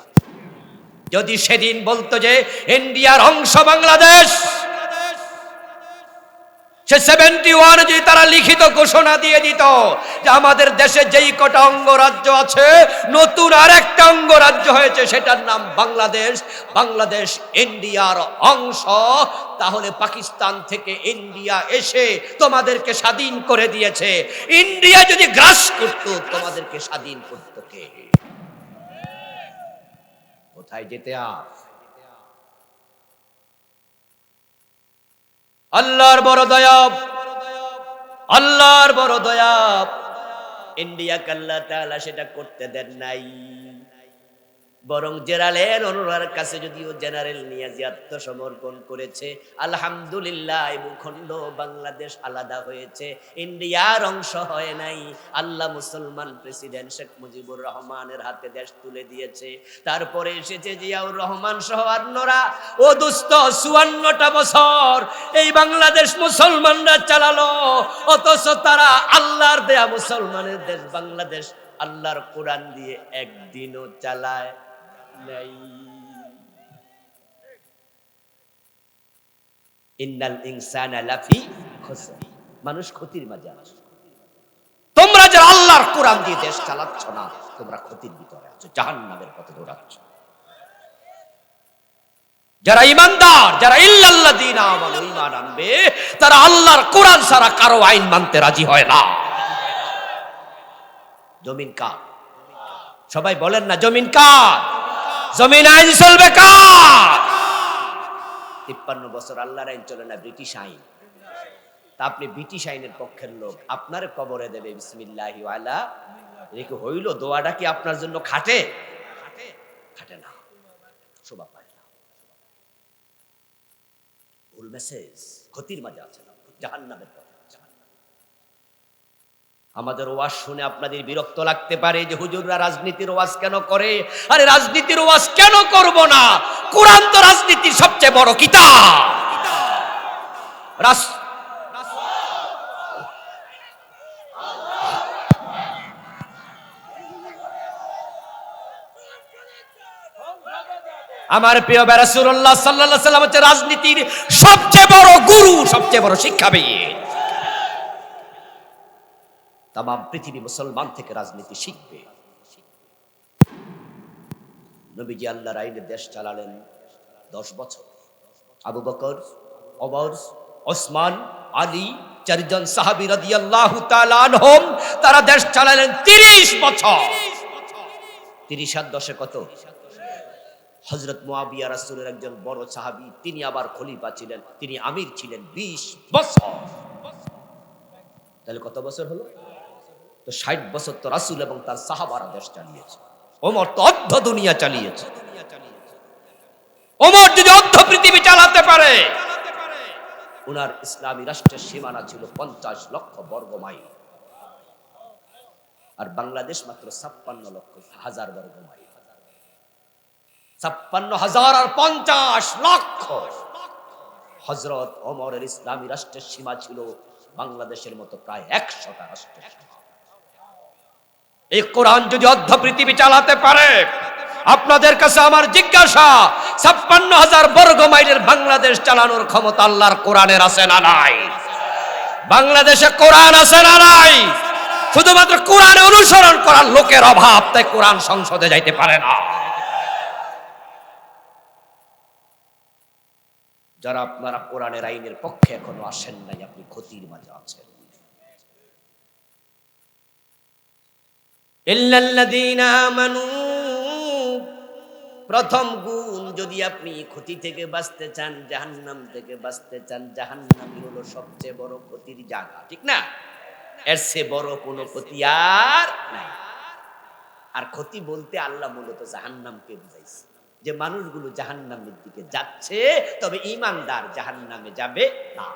যদি সেদিন বলতো যে ইন্ডিয়ার অংশ বাংলাদেশ, সে 71 যদি তারা লিখিত ঘোষণা দিয়ে দিত যে আমাদের দেশে যেই কটা অঙ্গরাজ্য আছে, নতুন আরেকটা অঙ্গরাজ্য হয়েছে, সেটার নাম বাংলাদেশ, বাংলাদেশ ইন্ডিয়ার অংশ, তাহলে পাকিস্তান থেকে ইন্ডিয়া এসে তোমাদেরকে স্বাধীন করে দিয়েছে। ইন্ডিয়া যদি গ্রাস করত, তোমাদেরকে স্বাধীন করত কে? কোথায় যেতে আস? আল্লাহর বড় দয়া, আল্লাহর বড় দয়া, ইন্ডিয়াকে আল্লাহ তাআলা সেটা করতে দেন নাই। বরং জেনারেল অরোরার কাছে যদিও জেনারেল নিয়াজি আত্মসমর্পণ করেছে, আলহামদুলিল্লাহ ভূখণ্ড বাংলাদেশ আলাদা হয়েছে, ইন্ডিয়ার অংশ হয় নাই। আল্লাহ মুসলমান প্রেসিডেন্ট শেখ মুজিবুর রহমানের হাতে দেশ তুলে দিয়েছে। তারপরে এসেছে জিয়াউর রহমান সহ অন্যরা। ও দোস্ত, 54টা বছর এই বাংলাদেশ মুসলমানরা চালালো, অথচ তারা আল্লাহর দেয়া মুসলমানের দেশ বাংলাদেশ আল্লাহর কোরআন দিয়ে একদিনও চালায় নাই। ইন্নাল ইনসানা লাফি খুসর, মানুষ ক্ষতির মাঝে আছে। তোমরা যারা আল্লাহর কোরআন দিয়ে দেশ চালাচ্ছ না, তোমরা ক্ষতির ভিতরে আছো, জাহান্নামের পথে দৌড়াচ্ছ। যারা ঈমানদার, যারা ইল্লাল্লাযীনা আমানু, ঈমান আনবে, তারা আল্লাহর কোরআন ছাড়া কারো আইন মানতে রাজি হয় না। জমিন কার? সবাই বলেন না, জমিন কার? জমিন আইন চলবে কার? 53 বছর আল্লাহর আইন চলে না, ব্রিটিশ আইন। তা আপনি ব্রিটিশ আইনের পক্ষের লোক, আপনার কবরে দেবে বিসমিল্লাহি ওয়ালা রেখে হইল, দোয়াটা কি আপনার জন্য খাটে? খাটে না, শোভা পায় না। ভুল মেসেজ, ক্ষতির মাঝে আছে, জাহান্নামের পথে। আমাদের ওয়াজ শুনে আপনাদের বিরক্ত লাগতে পারে যে হুজুররা রাজনীতির ওয়াজ কেন করে? আরে রাজনীতির ওয়াজ কেন করব না? কোরআন তো রাজনীতির সবচেয়ে বড় কিতাব। আমার প্রিয় রাসূলুল্লাহ সাল্লাল্লাহু আলাইহি ওয়াসাল্লাম হচ্ছে রাজনীতির সবচেয়ে বড় গুরু, সবচেয়ে বড় শিক্ষাবিদ। তামাম পৃথিবী মুসলমান থেকে রাজনীতি শিখবে। নবীজি আল্লাহর আইনে দেশ চালালেন 10 বছর। আবু বকর, ওমর, ওসমান, আলী, 4 জন সাহাবী রাদিয়াল্লাহু তাআলা আনহুম, তারা দেশ চালালেন 30 বছর। 30 আর 10 কত? হযরত মুয়াবিয়া রাসূলের একজন বড় সাহাবী, তিনি আবার খলিফা ছিলেন, তিনি আমির ছিলেন 20 বছর। তাহলে কত বছর হলো? তো 60 বছর তো রাসূল এবং তার সাহাবারা দেশ চালিয়েছে। ওমর তো অর্ধ দুনিয়া চালিয়েছে। ওমর যদি অর্ধ পৃথিবী চালাতে পারে, উনার ইসলামী রাষ্ট্রের সীমানা ছিল 50 লক্ষ বর্গ মাইল, আর বাংলাদেশ মাত্র 56 লক্ষ হাজার বর্গ মাইল। 56,000 আর 50 লক্ষ। হযরত ওমরের ইসলামী রাষ্ট্রের সীমা ছিল বাংলাদেশের মতো প্রায় 100টা রাষ্ট্রের সীমা। এই কোরআন যদি অর্ধ পৃথিবী চালাতে পারে, আপনাদের কাছে আমার জিজ্ঞাসা, 56,000 বর্গ মাইলের বাংলাদেশ চালানোর ক্ষমতা আল্লাহর কোরআনের আছে না নাই? বাংলাদেশে কোরআন আছে না নাই? শুধুমাত্র কোরআন অনুসরণ করার লোকের অভাব, তাই কোরআন সংসদে যাইতে পারে না। যারা আপনারা কোরআনের আইনের পক্ষে এখনো আসেন নাই, আপনি ক্ষতির মাঝে আছেন। ইল্লাল্লাযীনা আমানু, প্রথম গুণ, যদি আপনি ক্ষতি থেকে বাঁচতে চান, জাহান্নাম থেকে বাঁচতে চান, জাহান্নামই হলো সবচেয়ে বড় ক্ষতির জায়গা, ঠিক না? এর চেয়ে বড় কোনো ক্ষতি আর নাই। আর ক্ষতি বলতে আল্লাহ মূলত জাহান্নামকে বুঝাইছে, যে মানুষগুলো জাহান্নামের দিকে যাচ্ছে, তবে ঈমানদার জাহান্নামে যাবে না,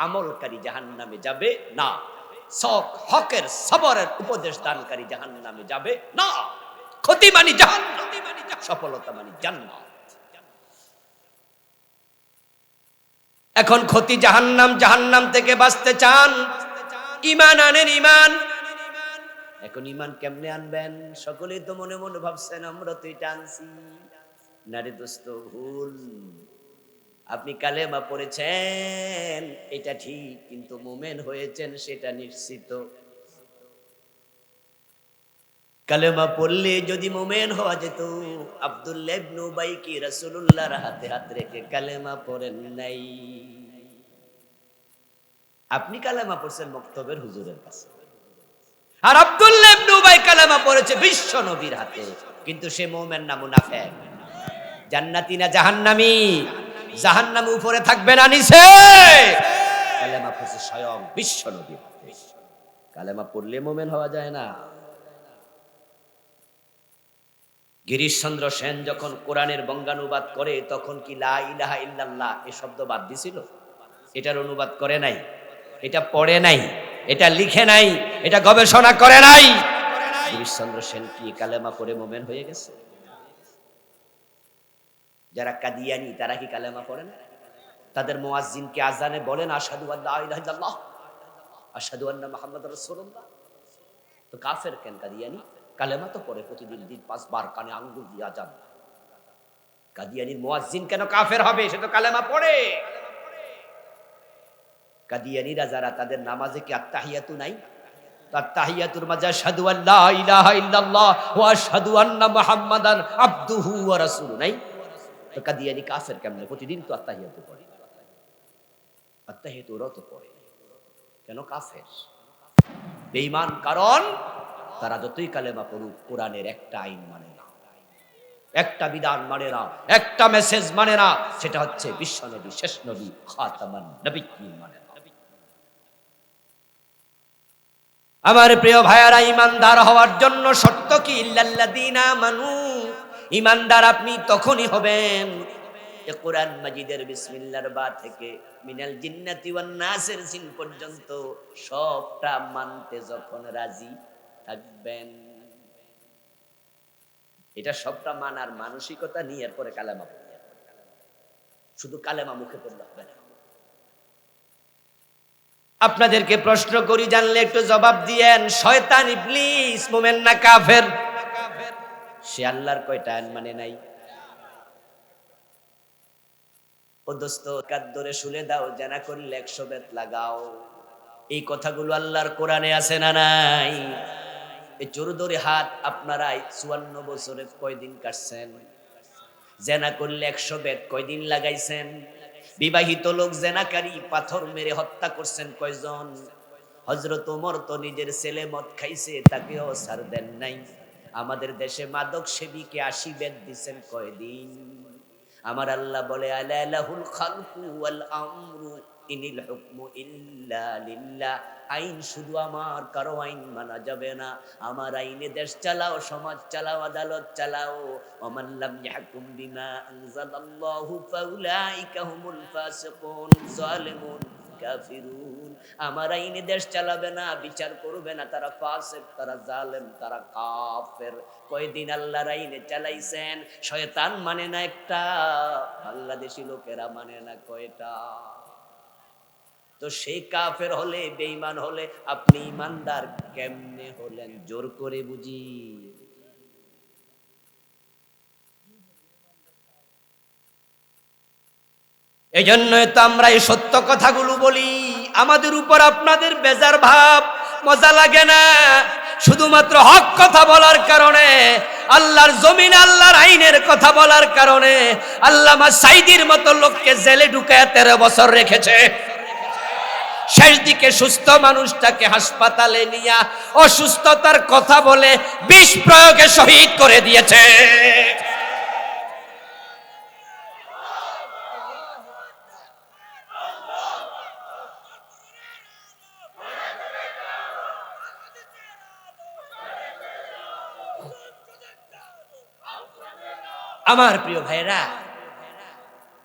আমলকারী জাহান্নামে যাবে না, হকের সবরের উপদেশ দানকারী জাহান্নামে যাবে না। ক্ষতি মানে জাহান্নাম, সফলতা মানে জান্নাত। এখন ক্ষতি জাহান্নাম, জাহান্নাম থেকে বাঁচতে চান, ঈমান আনেন, ঈমান। এখন ঈমান কেমনে আনবেন? সকলেই তো মনে মনে ভাবছেন আমরা তো এটা আনছি। না রে দোস্ত, ভুল। আপনি কালেমা পড়েছেন এটা ঠিক, কিন্তু মুমিন হয়েছেন সেটা নিশ্চিত। কালেমা পড়লে যদি মুমিন হওয়া যেত, আব্দুল্লাহ ইবনে উবাই কি রাসূলুল্লাহর হাতে হাত রেখে কালেমা পড়েন নাই? আপনি কালেমা পড়ছেন মক্তবের হুজুরের কাছে, আর আব্দুল্লাহ ইবনে উবাই কালেমা পড়েছে বিশ্ব নবীর হাতে, কিন্তু সে মুমিন না মুনাফিক? জান্নাতি না জাহান্নামী? জাহান্নামে উপরে থাকবে না নিচে? কালেমা পড়ছে স্বয়ং বিশ্ব নবীর হাতে। কালেমা পড়লে মুমিন হওয়া যায় না। গিরিশচন্দ্র সেন যখন কোরআনের বঙ্গানুবাদ করে, তখন কি লা ইলাহা ইল্লাল্লাহ এ শব্দ বাদ দিছিল? এটার অনুবাদ করে নাই, এটা পড়ে নাই, এটা লিখে নাই, এটা গবেষণা করে নাই। গিরিশচন্দ্র সেন কি কালেমা পড়ে মুমিন হয়ে গেছে? যারা কাদিয়ানি তারা কি কালেমা পড়ে না? তাদের মুয়াজ্জিনকে আযানে বলেন আশহাদু আল্লা ইলাহা ইল্লাল্লাহ, আশহাদু আন্না মুহাম্মাদুর রাসূলুল্লাহ। তো কাফের কেন কাদিয়ানি? কালেমা তো পড়ে প্রতিদিন, দিন 5 বার কানে আঙ্গুল দিয়ে আযান। কাদিয়ানির মুয়াজ্জিন কেন কাফের হবে? সে তো কালেমা পড়ে। কাদিয়ানিরা যারা, তাদের নামাজে কি আত্তাহিয়াতু নাই? আত্তাহিয়াতুর মাঝে আশহাদু আল্লা ইলাহা ইল্লাল্লাহ ওয়া আশহাদু আন্না মুহাম্মাদান আবদুহু ওয়া রাসূলুহু নাই? তো কাদিয়ানি কাফের কেমনে? প্রতিদিন তো আত্তাহিয়াতু পড়ে, আত্তাহিয়াতু ওরাও তো পড়ে, কেন কাফের? বেঈমান, কারণ তারা যতই কালেমা পড়ুক কোরআনের একটা আইন মানে না, একটা বিধান মানে না, একটা মেসেজ মানে না, সেটা হচ্ছে বিশ্ব নবী, শেষ নবী, খাতামান নবিয়্যিন মানে না। আমার প্রিয় ভাইয়ারা, ঈমানদার হওয়ার জন্য শর্ত কি? ইল্লাল্লাযীনা আমানু। ঈমানদার আপনি তখনই হবেন, এ কোরআন মাজিদের বিসমিল্লাহর বা থেকে মিনাল জিন্নাতি ওয়ান নাসের সিন পর্যন্ত সবটা মানতে যখন রাজি থাকবেন। এটা সবটা মানার মানসিকতা নিয়ে এরপরে কালেমা পড়তে হবে। শুধু কালেমা মুখে পড়লে হবে না। আপনাদেরকে প্রশ্ন করি, জানলে একটু জবাব দিয়েন। শয়তান ইবলিস মুমিন না কাফের? সে আল্লাহর কয়টা আইন মানে নাই? ও দোস্ত, কাদ ধরে শুলে দাও, জানা করলে 100 বেত লাগাও। এই কথাগুলো আল্লাহর কোরআনে আছে না নাই? এই জোর ধরে হাত আপনারাই 54 বছরে কয়দিন কাটছেন? জেনা করলে 100 বেত কয়দিন লাগাইছেন? বিবাহিত লোক জেনাকারী পাথর মেরে হত্যা করছেন কয়জন? হযরত ওমর তো নিজের ছেলে মদ খাইছে, তাকেও ছাড় দেন নাই। আমাদের দেশে মাদক সেবীকে 80 বেত দিচ্ছেন কয়দিন? আমার আল্লাহ বলে আলা লাহুল খালকু ওয়াল আমরু ইনিল হুকমু ইল্লা লিল্লাহ। আইন শুধু আমার, কারো আইন মানা যাবে না। আমার আইনে দেশ চালাও, সমাজ চালাও, আদালত চালাও। ওমান লাম ইয়াহকুম বিমা আনজালাল্লাহু ফাউলাইকা হুমুল ফাসিকুন জালিমুন কাফিরুন। আমার আইনে দেশ চালাবে না, বিচার করবে না, তারা ফাসিক, তারা জালেম, তারা কাফের। কয়দিন আল্লাহর আইনে চালাইছেন? শয়তান মানে না একটা, বাংলাদেশি লোকেরা মানে না কয়টা? তো সেই কাফের হলে, বেঈমান হলে, আপনি ইমানদার কেমনে হলেন? জোর করে বুঝি। এই জন্যই তো আমরা এই সত্য কথাগুলো বলি। আমাদের উপর আপনাদের বেজার ভাব, মজা লাগে না। শুধুমাত্র হক কথা বলার কারণে, আল্লাহর জমিন, আল্লাহর আইনের কথা বলার কারণে আল্লামা সাইদির মতো লোককে জেলে ঢুকায় 13 বছর রেখেছে। শেষ দিকে সুস্থ মানুষটাকে হাসপাতালে নিয়ে অসুস্থতার কথা বলে বিষ প্রয়োগে শহীদ করে দিয়েছে। আমার প্রিয় ভাইরা,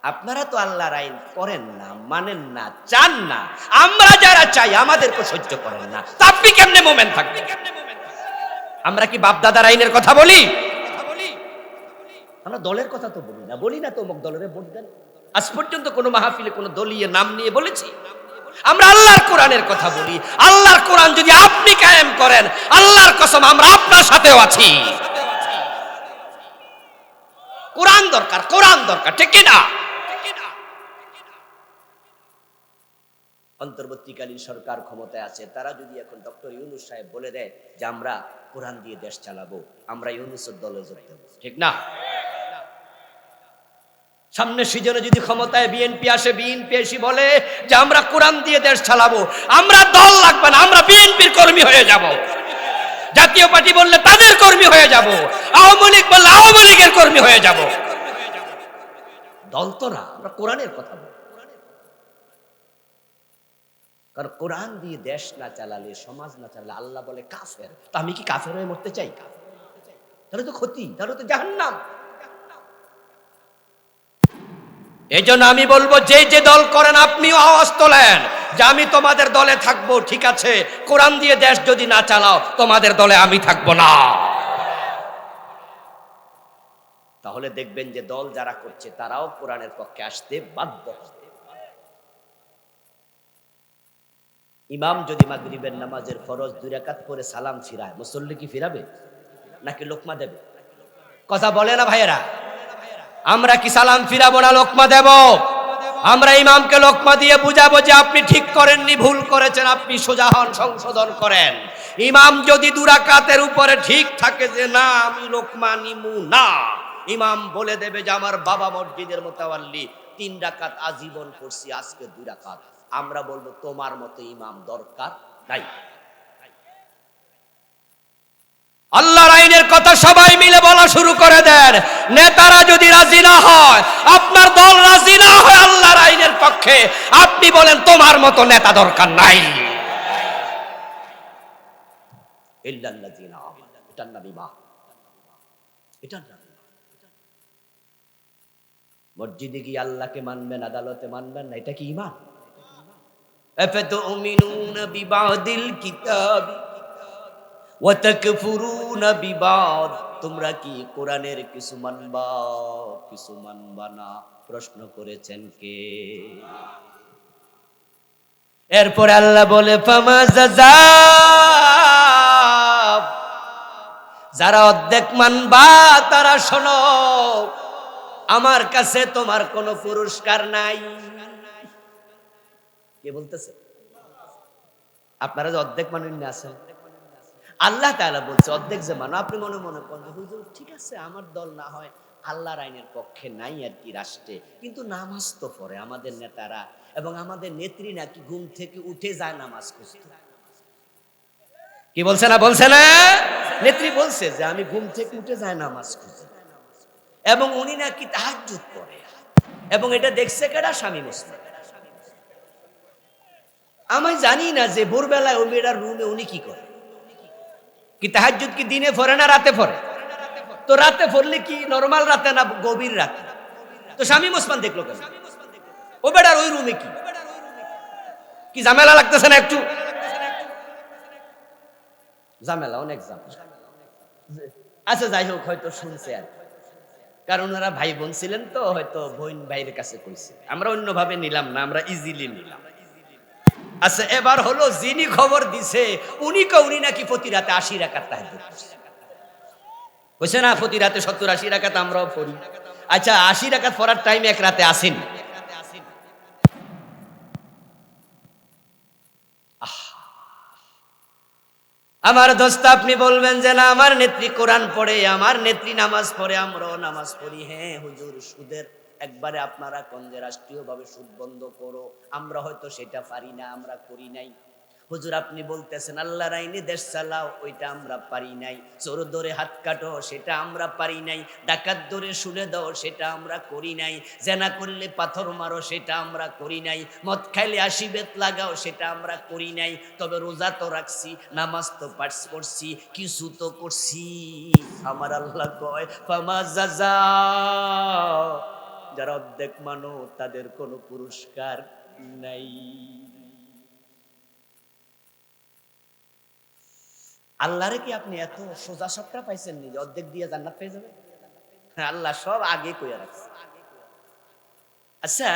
আপনারা তো আল্লাহর আইন করেন না, মানেন না, চান না। আমরা যারা চাই আমাদেরকে সহ্য করেন না, তা আপনি কেমনে মোমেন থাকবেন? আমরা কি বাপ দাদার আইনের কথা বলি? আমরা দলের কথা তো বলি না তো অমুক দলের ভোট দেন। আজ পর্যন্ত কোন মাহফিলে কোন দলীয় নাম নিয়ে বলেছি? আমরা আল্লাহর কোরআনের কথা বলি। আল্লাহর কোরআন যদি আপনি কায়েম করেন, আল্লাহর কসম আমরা আপনার সাথেও আছি। কোরআন দরকার, কোরআন দরকার, ঠিক না? অন্তর্বর্তীকালীন সরকার ক্ষমতায় আছে, তারা যদি এখন ডক্টর ইউনূস সাহেব বলে দেয় যে আমরা কোরআন দিয়ে দেশ চালাবো, আমরা ইউনূসের দলে যোগ দেব, ঠিক না? সামনে সিজনে যদি ক্ষমতায় বিএনপি আসে, বিএনপি এসে বলে যে আমরা কোরআন দিয়ে দেশ চালাবো, আমরা দল লাগবে না, আমরা বিএনপির কর্মী হয়ে যাব। জাতীয় পার্টি বললে তাদের কর্মী হয়ে যাব, আওয়ামী লীগ বললে আওয়ামী লীগের কর্মী হয়ে যাব। দল তো না, আমরা কোরআনের কথা বলি। কারণ কোরআন দিয়ে দেশ না চালালে, সমাজ না চালালে আল্লাহ বলে কাফের। তো আমি কি কাফের হয়ে মরতে চাই? তাহলে তো ক্ষতি, তাহলে তো জাহান্নাম। এই জন্য আমি বলবো, যে যে দল করেন আপনিও আওয়াজ তোলেন যে আমি তোমাদের দলে থাকবো, ঠিক আছে। কোরআন দিয়ে দেশ যদি না চালাও, তোমাদের দলে আমি থাকবো না। তাহলে দেখবেন যে দল যারা করছে তারাও কোরআনের পক্ষে আসতে বাধ্য। ইমাম যদি মাগরিবের নামাজের ফরজ 2 রাকাত পরে সালাম ফিরায়, মুসল্লি কি ফিরাবে নাকি লোকমা দেবে? কথা বলে না ভাইয়েরা? আমরা কি সালাম ফিরাবো না লোকমা দেব? আমরা ইমামকে লোকমা দিয়ে বুঝাবো যে আপনি ঠিক করেননি, ভুল করেছেন, আপনি সোজা হন, সংশোধন করেন। ইমাম যদি 2 রাকাতের উপরে ঠিক থাকে যে না আমি লোকমা নিমু না, ইমাম বলে দেবে যে আমার বাবা মসজিদের মুতাওয়াল্লি 3 রাকাত আজীবন করছি, আজকে 2 রাকাত। আমরা বলবো তোমার মতো ইমাম দরকার নাই। আল্লাহর আইনের কথা সবাই মিলে বলা শুরু করে দেন। নেতারা যদি রাজি না হয়, আপনার দল রাজি না হয় আল্লাহর আইনের পক্ষে, আপনি বলেন তোমার মতো নেতা দরকার নাই। ইল্লাল্লাযিনা আমানু, এটার নাম ঈমান, এটার নাম। মসজিদে গিয়ে আল্লাহকে মানবেন, আদালতে মানবেন না, এটা কি ঈমান? আফাতুমিনুনা বিবাদিল কিতাবি ওয়া তাকফুরুনা বিবাদ, তোমরা কি কোরআনের কিছু মানবা, কিছু মানবা না? প্রশ্ন করেছেন কে? এরপর আল্লাহ বলে ফামা জাযা, যারা অর্ধেক মানবা তারা শোনো, আমার কাছে তোমার কোনো পুরস্কার নাই। কে বলতেছে? আপনারা যে অর্ধেক মানুষ আছেন, আল্লাহ তাআলা বলছে অর্ধেক যে মানো। আপনি মনে মনে করেন হুজুর ঠিক আছে, আমার দল না হয় আল্লাহর আইনের পক্ষে নাই আর কি রাষ্ট্রে, কিন্তু নামাজ তো পড়ে আমাদের নেতারা, এবং আমাদের নেত্রী নাকি ঘুম থেকে উঠে যায় নামাজ পড়তে। কি বলছে না? বলছে না? নেত্রী বলছে যে আমি ঘুম থেকে উঠে যায় নামাজ পড়তে, এবং উনি নাকি তাহাজ্জুদ পড়ে, এবং এটা দেখছে কেডা? স্বামী মুসলিম। আমি জানি না যে ভোরবেলায় ওই মেয়েটার রুমে উনি কি করে। কি তাহাজ্জুদ কি দিনে পড়ে না রাতে পড়ে? তো রাতে পড়লে কি নরমাল রাতে না গভীর রাতে? তো শামীম ওসমান দেখলো কেন? ও বেটার ওই রুমে কি কি ঝামেলা লাগতেছে না একটু? ঝামেলা, অনেক ঝামেলা। আচ্ছা যাই হোক, হয়তো শুনছে আর, কারণ ওরা ভাই বোন ছিলেন তো হয়তো বোন ভাইয়ের কাছে কইছে। আমরা অন্যভাবে নিলাম না, আমরা ইজিলি নিলাম। আচ্ছা, এবার হলো যিনি খবর দিছে উনি নাকি প্রতি রাতে 80 রাকাত তাহাজ্জুদ কইছে না, প্রতি রাতে 70-80 রাকাত আমরাও পড়ি। আচ্ছা, 80 রাকাত পড়ার টাইম এক রাতে আসেন? আমার দোস্ত, আপনি বলবেন যে না, আমার নেত্রী কোরআন পড়ে, আমার নেত্রী নামাজ পড়ে, আমরাও নামাজ পড়ি। হ্যাঁ হুজুর, সুদের একবারে আপনারা কোন যে রাষ্ট্রীয়ভাবে সুদ বন্ধ করো, আমরা হয়তো সেটা পারি না, আমরা করি নাই। হুজুর আপনি বলতেছেন আল্লাহর আইনে দেশ চালাও, ওইটা আমরা পারি নাই। চোর ধরে হাত কাটো, সেটা আমরা পারি নাই। ডাকাত ধরে শুলে দাও, সেটা আমরা করি নাই। জেনা করলে পাথর মারো, সেটা আমরা করি নাই। মদ খাইলে 80 বেত লাগাও, সেটা আমরা করি নাই। তবে রোজা তো রাখছি, নামাজ তো পড়ছি, কিছু তো করছি। আমার আল্লাহ কয় ফামা জাযা, যারা অর্ধেক মানো তাদের কোনো পুরস্কার নাই। আল্লাহরে কি আপনি এত সোজা সবটা পাইছেন নি যে অর্ধেক দিয়ে জান্নাত পেয়ে যাবে? আল্লাহ সব আগে কইয়া রাখছে। আচ্ছা,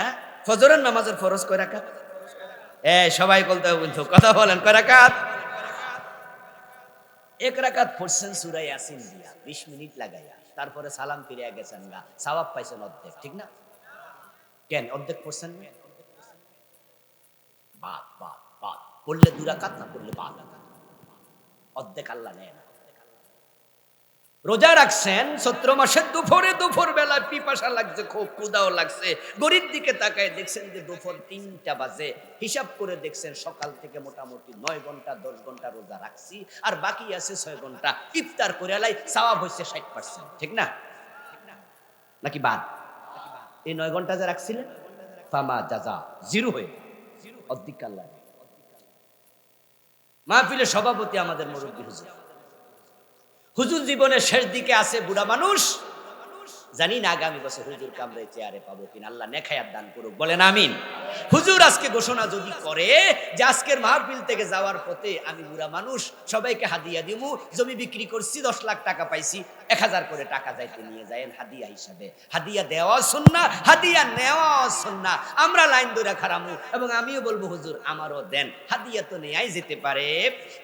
ফজরের নামাজের ফরজ কয় রাকাত? সবাই বলতে হবে কিন্তু, কথা বলেন, কয় রাকাত? 1 রাকাত পড়ছেন সূরা ইয়াসিন দিয়া 20 মিনিট লাগাইয়া, তারপরে সালাম ফিরিয়া গেছেন গা, সওয়াব পাইছেন অর্ধেক, ঠিক না? কেন অর্ধেক পড়ছেন? বাদ বাদ বাদ, পড়লে 2 রাকাত, না পড়লে বাদ, অর্ধেক আল্লাহ নেয় না। রোজা রাখছেন 17 মাসের দুপুর বেলা পিপাসা লাগছে, খুব ক্ষুধাও লাগছে, গরিব দিকে তাকায় দেখছেন যে দুপুর 3টা বাজে। হিসাব করে দেখছেন সকাল থেকে মোটামুটি 9 ঘন্টা 10 ঘন্টা রোজা রাখছি, আর বাকি আছে 6 ঘন্টা। ইফতার করে লাই সওয়াব হইছে 60%, ঠিক না? নাকি বাদ? এই 9 ঘন্টা যে রাখছিলেন, ফামা জাযা, জিরো হয়ে অর্ধেক আল্লাহ। মাহফিলের সভাপতি আমাদের মুরব্বী হুজুর। হুজুর জীবনের শেষ দিকে আছে, বুড়া মানুষ, জানি না আগামী বছর হুজুর কামরে চেয়ারে পাবো কিনা, আল্লাহ নেখায়াত দান করুক, বলেন আমিন। হুজুর আজকে ঘোষণা যদি করে যে আজকের মাহফিল থেকে যাওয়ার পথে আমি বুড়া মানুষ, সবাইকে হাদিয়া দিমু, জমি বিক্রি করছি 10 লাখ টাকা পাইছি, 1000 করে টাকা যাইতে নিয়ে যায়েন হাদিয়া হিসাবে। হাদিয়া দেওয়া সুন্নাহ, হাদিয়া নেওয়া সুন্নাহ। আমরা লাইন ধরে খারামু এবং আমিও বলবো হুজুর আমারও দেন, হাদিয়া তো নেয়াই যেতে পারে।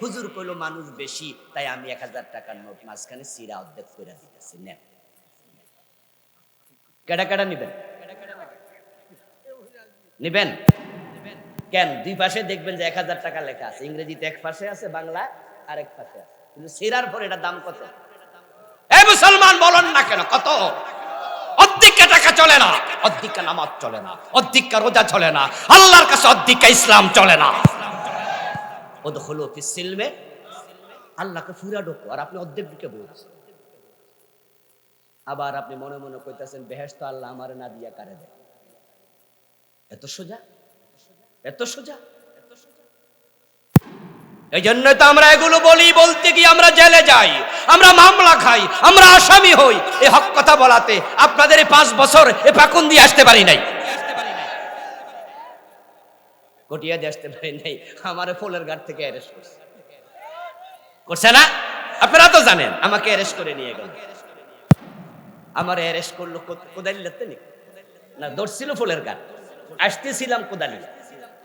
হুজুর কইলো মানুষ বেশি, তাই আমি 1000 টাকার নোট মাঝখানে সিরা অর্ধেক করে দিতেছি, নেন। কেডা কেডা নিবেন? নিবেন কেন? 2 পাশে দেখবেন যে 1000 টাকা লেখা আছে, ইংরেজিতে এক পাশে আছে, বাংলা আরেক পাশে আছে, কিন্তু সিরার পর এটা দাম কত? এই মুসলমান বলেন না কেন কত? অর্ধেক টাকা চলে না, অর্ধেক নামাজ চলে না, অর্ধেক রোজা চলে না, আল্লাহর কাছে অর্ধেক ইসলাম চলে না। ওদখুলু ফিস সিলমে, আল্লাহকে পুরা ঢোকো, আর আপনি অর্ধেক ঢুকে বলছেন। আবার আপনি মনে মনে কইতাছেন বেহেশত আল্লাহ আমারে না দিয়া কারে দেয়। এত সোজা, এত সোজা। এই জন্য তো আমরা এগুলো বলি, বলতে গিয়ে আমরা জেলে যাই, আমরা মামলা খাই, আমরা আসামি হই। এই হক কথা বলাতে আপনাদের এই 5 বছর এ পাকুন দিয়ে আসতে পারি নাই, কটিয়া দিয়ে আসতে পারি নাই। আমার ফুলের ঘাট থেকে অ্যারেস্ট করছে না? আপনারা তো জানেন, আমাকে অ্যারেস্ট করে নিয়ে গেল। আমার অ্যারেস্ট করলো কোদালিয়াতে না, ধরছিল ফুলের ঘাট, আসতেছিলাম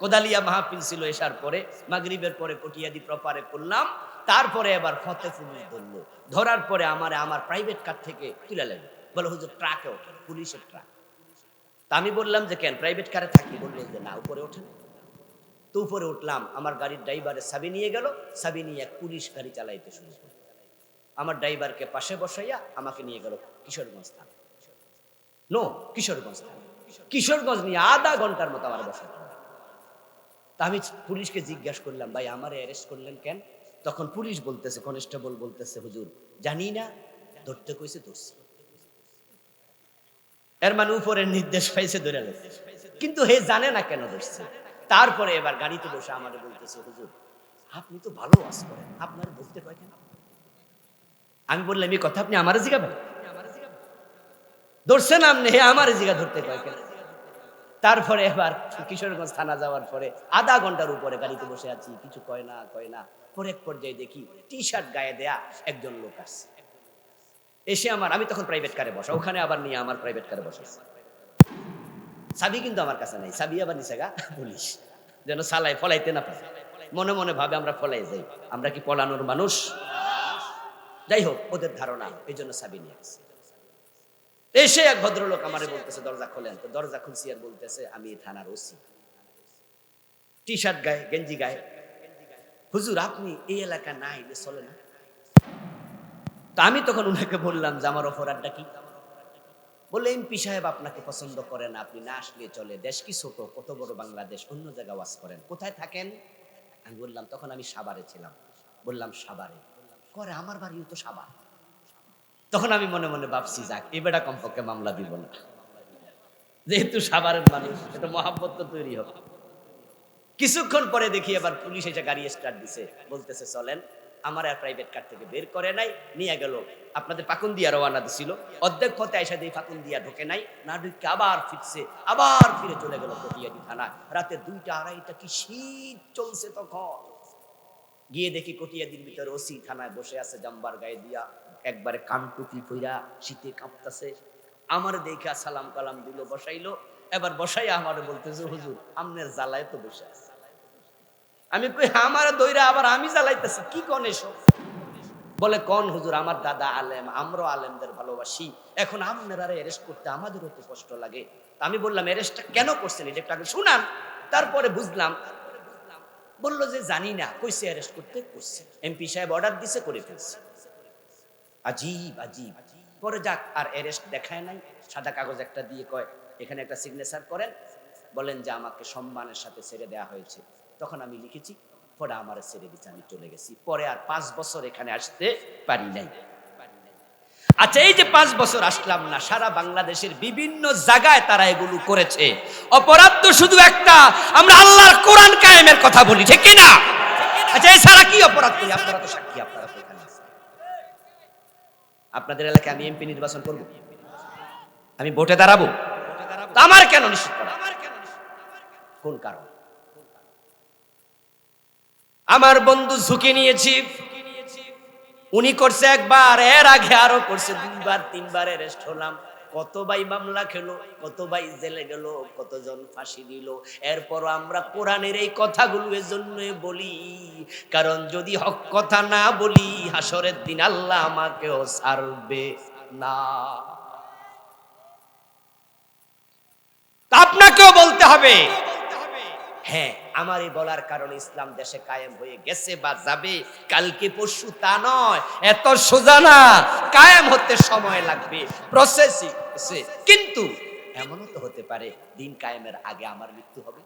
কোদালিয়া মাহফিল ছিল। এসার পরে মাগরিবের পরে কটিয়াদি প্রপারে করলাম, তারপরে এবার ফতেপুর ধরলো। ধরার পরে আমার প্রাইভেট কার থেকে তুলে লাগলো, বলে হুজুর ট্রাকে ওঠেন, পুলিশের ট্রাক। তা আমি বললাম যে কেন, প্রাইভেট কারে থাকি? বললো যে না, উপরে ওঠেন। তো উপরে উঠলাম, আমার গাড়ির ড্রাইভারে চাবি নিয়ে গেল, চাবি নিয়ে এক পুলিশ গাড়ি চালাইতে শুরু করল। আমার ড্রাইভারকে পাশে বসাইয়া আমাকে নিয়ে গেল কিশোরগঞ্জ থানা। কিশোরগঞ্জ নিয়ে আধা ঘন্টার মতো আমার বসা। তা আমি পুলিশকে জিজ্ঞাসা করলাম, ভাই আমার অ্যারেস্ট করলেন কেন? তখন পুলিশ বলতেছে, কনস্টেবল বলতেছে, হুজুর জানি না, ধরতে কইছে ধরছি। এর মানে উপরের নির্দেশ পাইছে, ধরে লাগছে, কিন্তু হে জানে না কেন ধরছে। তারপরে এবার গাড়িতে বসে আমাদের বলতেছে, হুজুর আপনি তো ভালো ওয়াজ করেন, আপনার বলতে কয় কেন? আমি বললাম এই কথা আপনি আমারে জিজ্ঞাবেন? ধরছেন আপনি, হে আমার জিজ্ঞা ধরতে কয় কেন? তারপরে এবার কিশোরগঞ্জ থানা যাওয়ার পরে আধা ঘন্টার উপরে গাড়িতে বসে আছি, কিছু কয় না। পরে এক পর্যায়ে দেখি টি শার্ট গায়ে দেয়া একজন লোক আসছে, এসে আমি তখন প্রাইভেট কারে বসা, ওখানে আবার নিয়ে আমার প্রাইভেট কারে বসাচ্ছে। চাবি কিন্তু আমার কাছে নাই, চাবি আবার নিছে গা পুলিশ। যেন সালাই ফলাইতে না পারে। মনে মনে ভাবে আমরা ফলাই যাই, আমরা কি পলানোর মানুষ? যাই হোক, ওদের ধারণা, এই জন্য চাবি নিয়ে আসছে। এসে এক ভদ্রলোক আমারে বলতেছে দরজা খোলেন। তো দরজা খুলছি আর বলতেছে আমি থানার ওসি, টি শার্ট গায়ে, গেঞ্জি গায়ে। হুজুর আপনি এই এলাকা না এলে চলে না। তো আমি তখন উনাকে বললাম যে আমার অপরাধটা কি? বললে এমপি সাহেব আপনাকে পছন্দ করেন, আপনি না আসলে চলে, দেশ কি ছোট, কত বড় বাংলাদেশ, অন্য জায়গায় ওয়াজ করেন, কোথায় থাকেন? আমি বললাম তখন আমি সাভারে ছিলাম। বললাম সাভারে? করে আমার বাড়িও তো সাভার। তখন আমি মনে মনে ভাবছি যাক এই বেটা কমপক্ষে মামলা দিব না, যেহেতু সাভারের মানুষ, এটা মহাব্বত তো তৈরি হবে। কিছুক্ষণ পরে দেখি আবার পুলিশ এসে গাড়ি স্টার্ট দিছে, বলতেছে চলেন। আমার আর প্রাইভেট কার থেকে বের করে নাই, নিয়ে গেল আপনাদের পাকুন্দিয়া রওনা দিছিল। অর্ধেক পথে এসে দিয়ে পাকুন্দিয়া ঢোকে নাই, না ঢুকে আবার ফিরছে, আবার ফিরে চলে গেল কটিয়াদি থানা। রাতে 2টা 2:30 কি শীত চলছে তখন। গিয়ে দেখি কটিয়াদির ভিতরে ওসি থানায় বসে আছে, জাম্বার গায়ে দিয়া, একবারে কানটুকি কইরা, শীতে কাঁপতাছে। আমার দেখা সালাম কালাম দিল, বসাইলো। এবার বসাই আমার বলতেছে হুজুর আমনের জ্বালায় তো বসে আছে। আমি কই আমার দইরা আবার আমি জ্বালাইতেছি, কি কোন এসব? বলে কোন হুজুর আমার দাদা আলেম, আমরাও আলেমদের ভালোবাসি, এখন আপনারা অ্যারেস্ট করতে আমাদেরও তো কষ্ট লাগে। আমি বললাম অ্যারেস্টটা কেন করছেন এটা একটু আগে শুনান, তারপরে বুঝলাম। বললো যে জানি না, কইছে অ্যারেস্ট করতে, করছে, এমপি সাহেব অর্ডার দিছে, করে ফেলছে। আজীব আজীব। পরে যাক, আর অ্যারেস্ট দেখায় নাই, সাদা কাগজ একটা দিয়ে কয় এখানে একটা সিগনেচার করেন, বলেন যে আমাকে সম্মানের সাথে ছেড়ে দেওয়া হয়েছে। তখন আমি লিখেছি, পরে আমার ছেড়ে দিচ্ছে, আমি চলে গেছি। পরে আর 5 বছর এখানে আসতে পারি নাই। আচ্ছা, এই যে 5 বছর আসলাম না, সারা বাংলাদেশের বিভিন্ন জায়গায় তারা এগুলো করেছে। অপরাধ তো শুধু একটা, আমরা আল্লাহর কোরআন কায়েমের কথা বলি, ঠিক কি না? আচ্ছা, এছাড়া কি অপরাধ করি? আপনারা তো সাক্ষী, আপনারা তো এখানে আছেন। আপনাদের এলাকায় আমি এমপি নির্বাচন করব, আমি ভোটে দাঁড়াবো, তো আমার কেন নিশ্চিত করা? কোন কারণ? আমার বন্ধু ঝুঁকি নিয়েছি, উনি করছে একবার, এর আগে আরো করছে 2বার 3বার, অ্যারেস্ট হলাম। কত ভাই মামলা খেলো, কত ভাই জেলে গেল, কতজন ফাঁসি দিল। এরপর আমরা কোরআনের এই কথাগুলো এজন্য বলি, কারণ যদি হক কথা না বলি, হাসরের দিন আল্লাহ আমাকেও ছাড়বে না। আপনাকেও বলতে হবে। হ্যাঁ, আমার এই বলার কারণে ইসলাম দেশে কায়েম হয়ে গেছে বা যাবে কালকে পরশু তা নয়, এত সোজা না, কায়েম হতে সময় লাগবে, প্রসেসিং। কিন্তু এমনও তো হতে পারে দিন কায়েমের আগে আমার মৃত্যু হবে,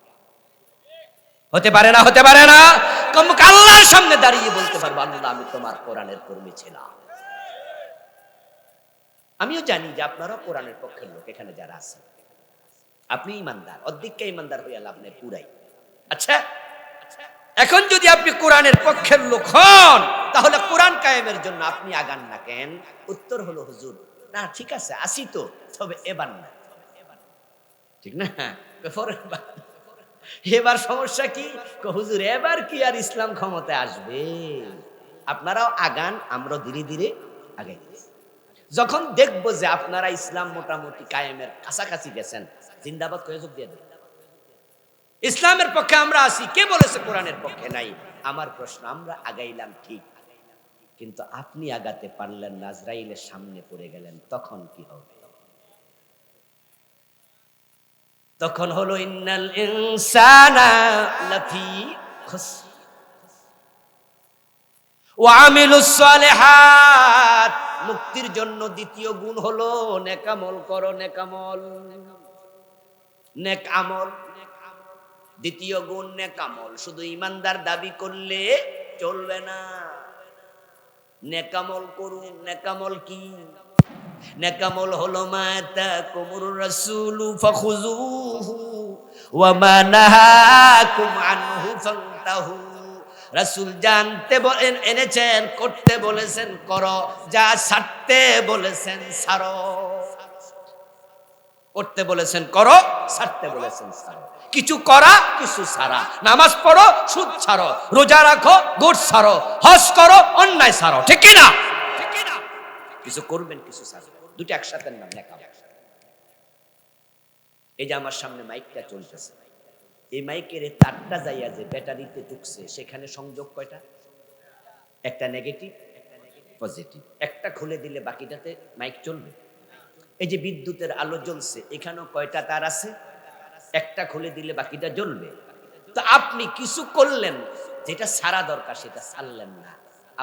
হতে পারে না? হতে পারে না? আল্লাহর সামনে দাঁড়িয়ে বলতে পারবো আল্লাহ আমি তোমার কোরআনের কর্মী ছিলাম। আমিও জানি যে আপনারা কোরআনের পক্ষের লোক এখানে যারা আছেন, আপনি ইমানদার, অর্ধেককে ইমানদার হইয়া লাভ নেই, পুরাই। আচ্ছা, এখন যদি আপনি কোরআনের পক্ষের লোক হন, তাহলে কোরআন কায়েমের জন্য আপনি আগান না কেন? উত্তর হলো হুজুর না ঠিক আছে আসি তো, তবে এবার না, ঠিক না? এবার সমস্যা কি? হুজুর এবার কি আর ইসলাম ক্ষমতায় আসবে? আপনারাও আগান, আমরা ধীরে ধীরে আগে। যখন দেখবো যে আপনারা ইসলাম মোটামুটি কায়েমের কাছাকাছি গেছেন, জিন্দাবাদ করে যোগ দিয়ে দেন। ইসলামের পক্ষে আমরা আছি, কে বলেছে কোরআনের পক্ষে নাই? আমার প্রশ্ন, আমরা আগাইলাম ঠিক, কিন্তু আপনি আগাতে পারলেন না, আজরাইলের সামনে পড়ে গেলেন, তখন কি হবে? তখন হলো ইন্নাল ইনসানা লাফি খুসর ওয়া আমিলুস সালিহাত। মুক্তির জন্য দ্বিতীয় গুণ হলো নেকামল করো, নেকামল, নেক আমল। দ্বিতীয় গুণ নেকামল। শুধু ইমানদার দাবি করলে চলবে না, নেকামল করুন। নেকামল কি? নেকামল হলো মা তাকুমুর রাসূলু ফাখুযুহু ওয়া মা নাহাকুম আনহু ফান্তাহু। রাসূল জানতে বলেন এনেছেন, করতে বলেছেন করো, যা ছাড়তে বলেছেন ছাড়ো। করতে বলেছেন করো, ছাড়তে বলেছেন ছাড়ো। কিছু করা, কিছু ছাড়া। নামাজ পড়ো, সুদ ছাড়ো, রোজা রাখো, গোট ছাড়ো, হজ করো, অন্যায় ছাড়ো, ঠিক কি না? কিছু করবেন, কিছু ছাড়বেন, দুটো একসাথে নাম নেকামল। এই যে আমার সামনে মাইকটা চলতেছে, এই মাইকের তারটা যাইয়া যে ব্যাটারিতে ঢুকছে, সেখানে সংযোগ কয়টা? একটা নেগেটিভ, পজিটিভ। একটা খুলে দিলে বাকিটাতে মাইক চলবে। এই যে বিদ্যুতের আলো জ্বলছে, এখানেও কয়টা তার আছে? একটা খুলে দিলে বাকিটা জ্বলবে। তো আপনি কিছু করলেন, যেটা সারা দরকার সেটা ছাড়লেন না,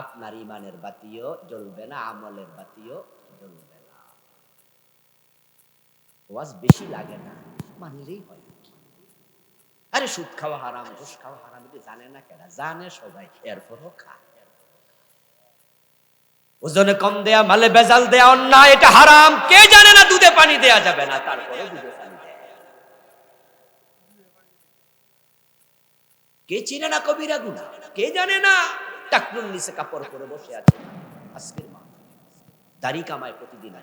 আপনার ইমানের বাতিও জ্বলবে না, আমলের বাতিও জ্বলবে না। ওয়াজ বেশি লাগে না, মানলেই হয়। আরে সুদ খাওয়া হারাম, ঘুষ খাওয়া হারাম, এটা জানে না কেনা? জানে সবাই, এরপরও খায়। ওজনে কম দেয়া, মালে বেজাল দেয়া অন্যায়, এটা হারাম। কে জানে না দুধে পানি দেয়া যাবে না, তারপরে দুধে পানি দেয়। কে চিনে না কবিরা গুনাহ? কে জানে না টাকনুর নিচে কাপড় পরে বসে আছে? আজকের মা দাড়ি কামায় প্রতিদিন,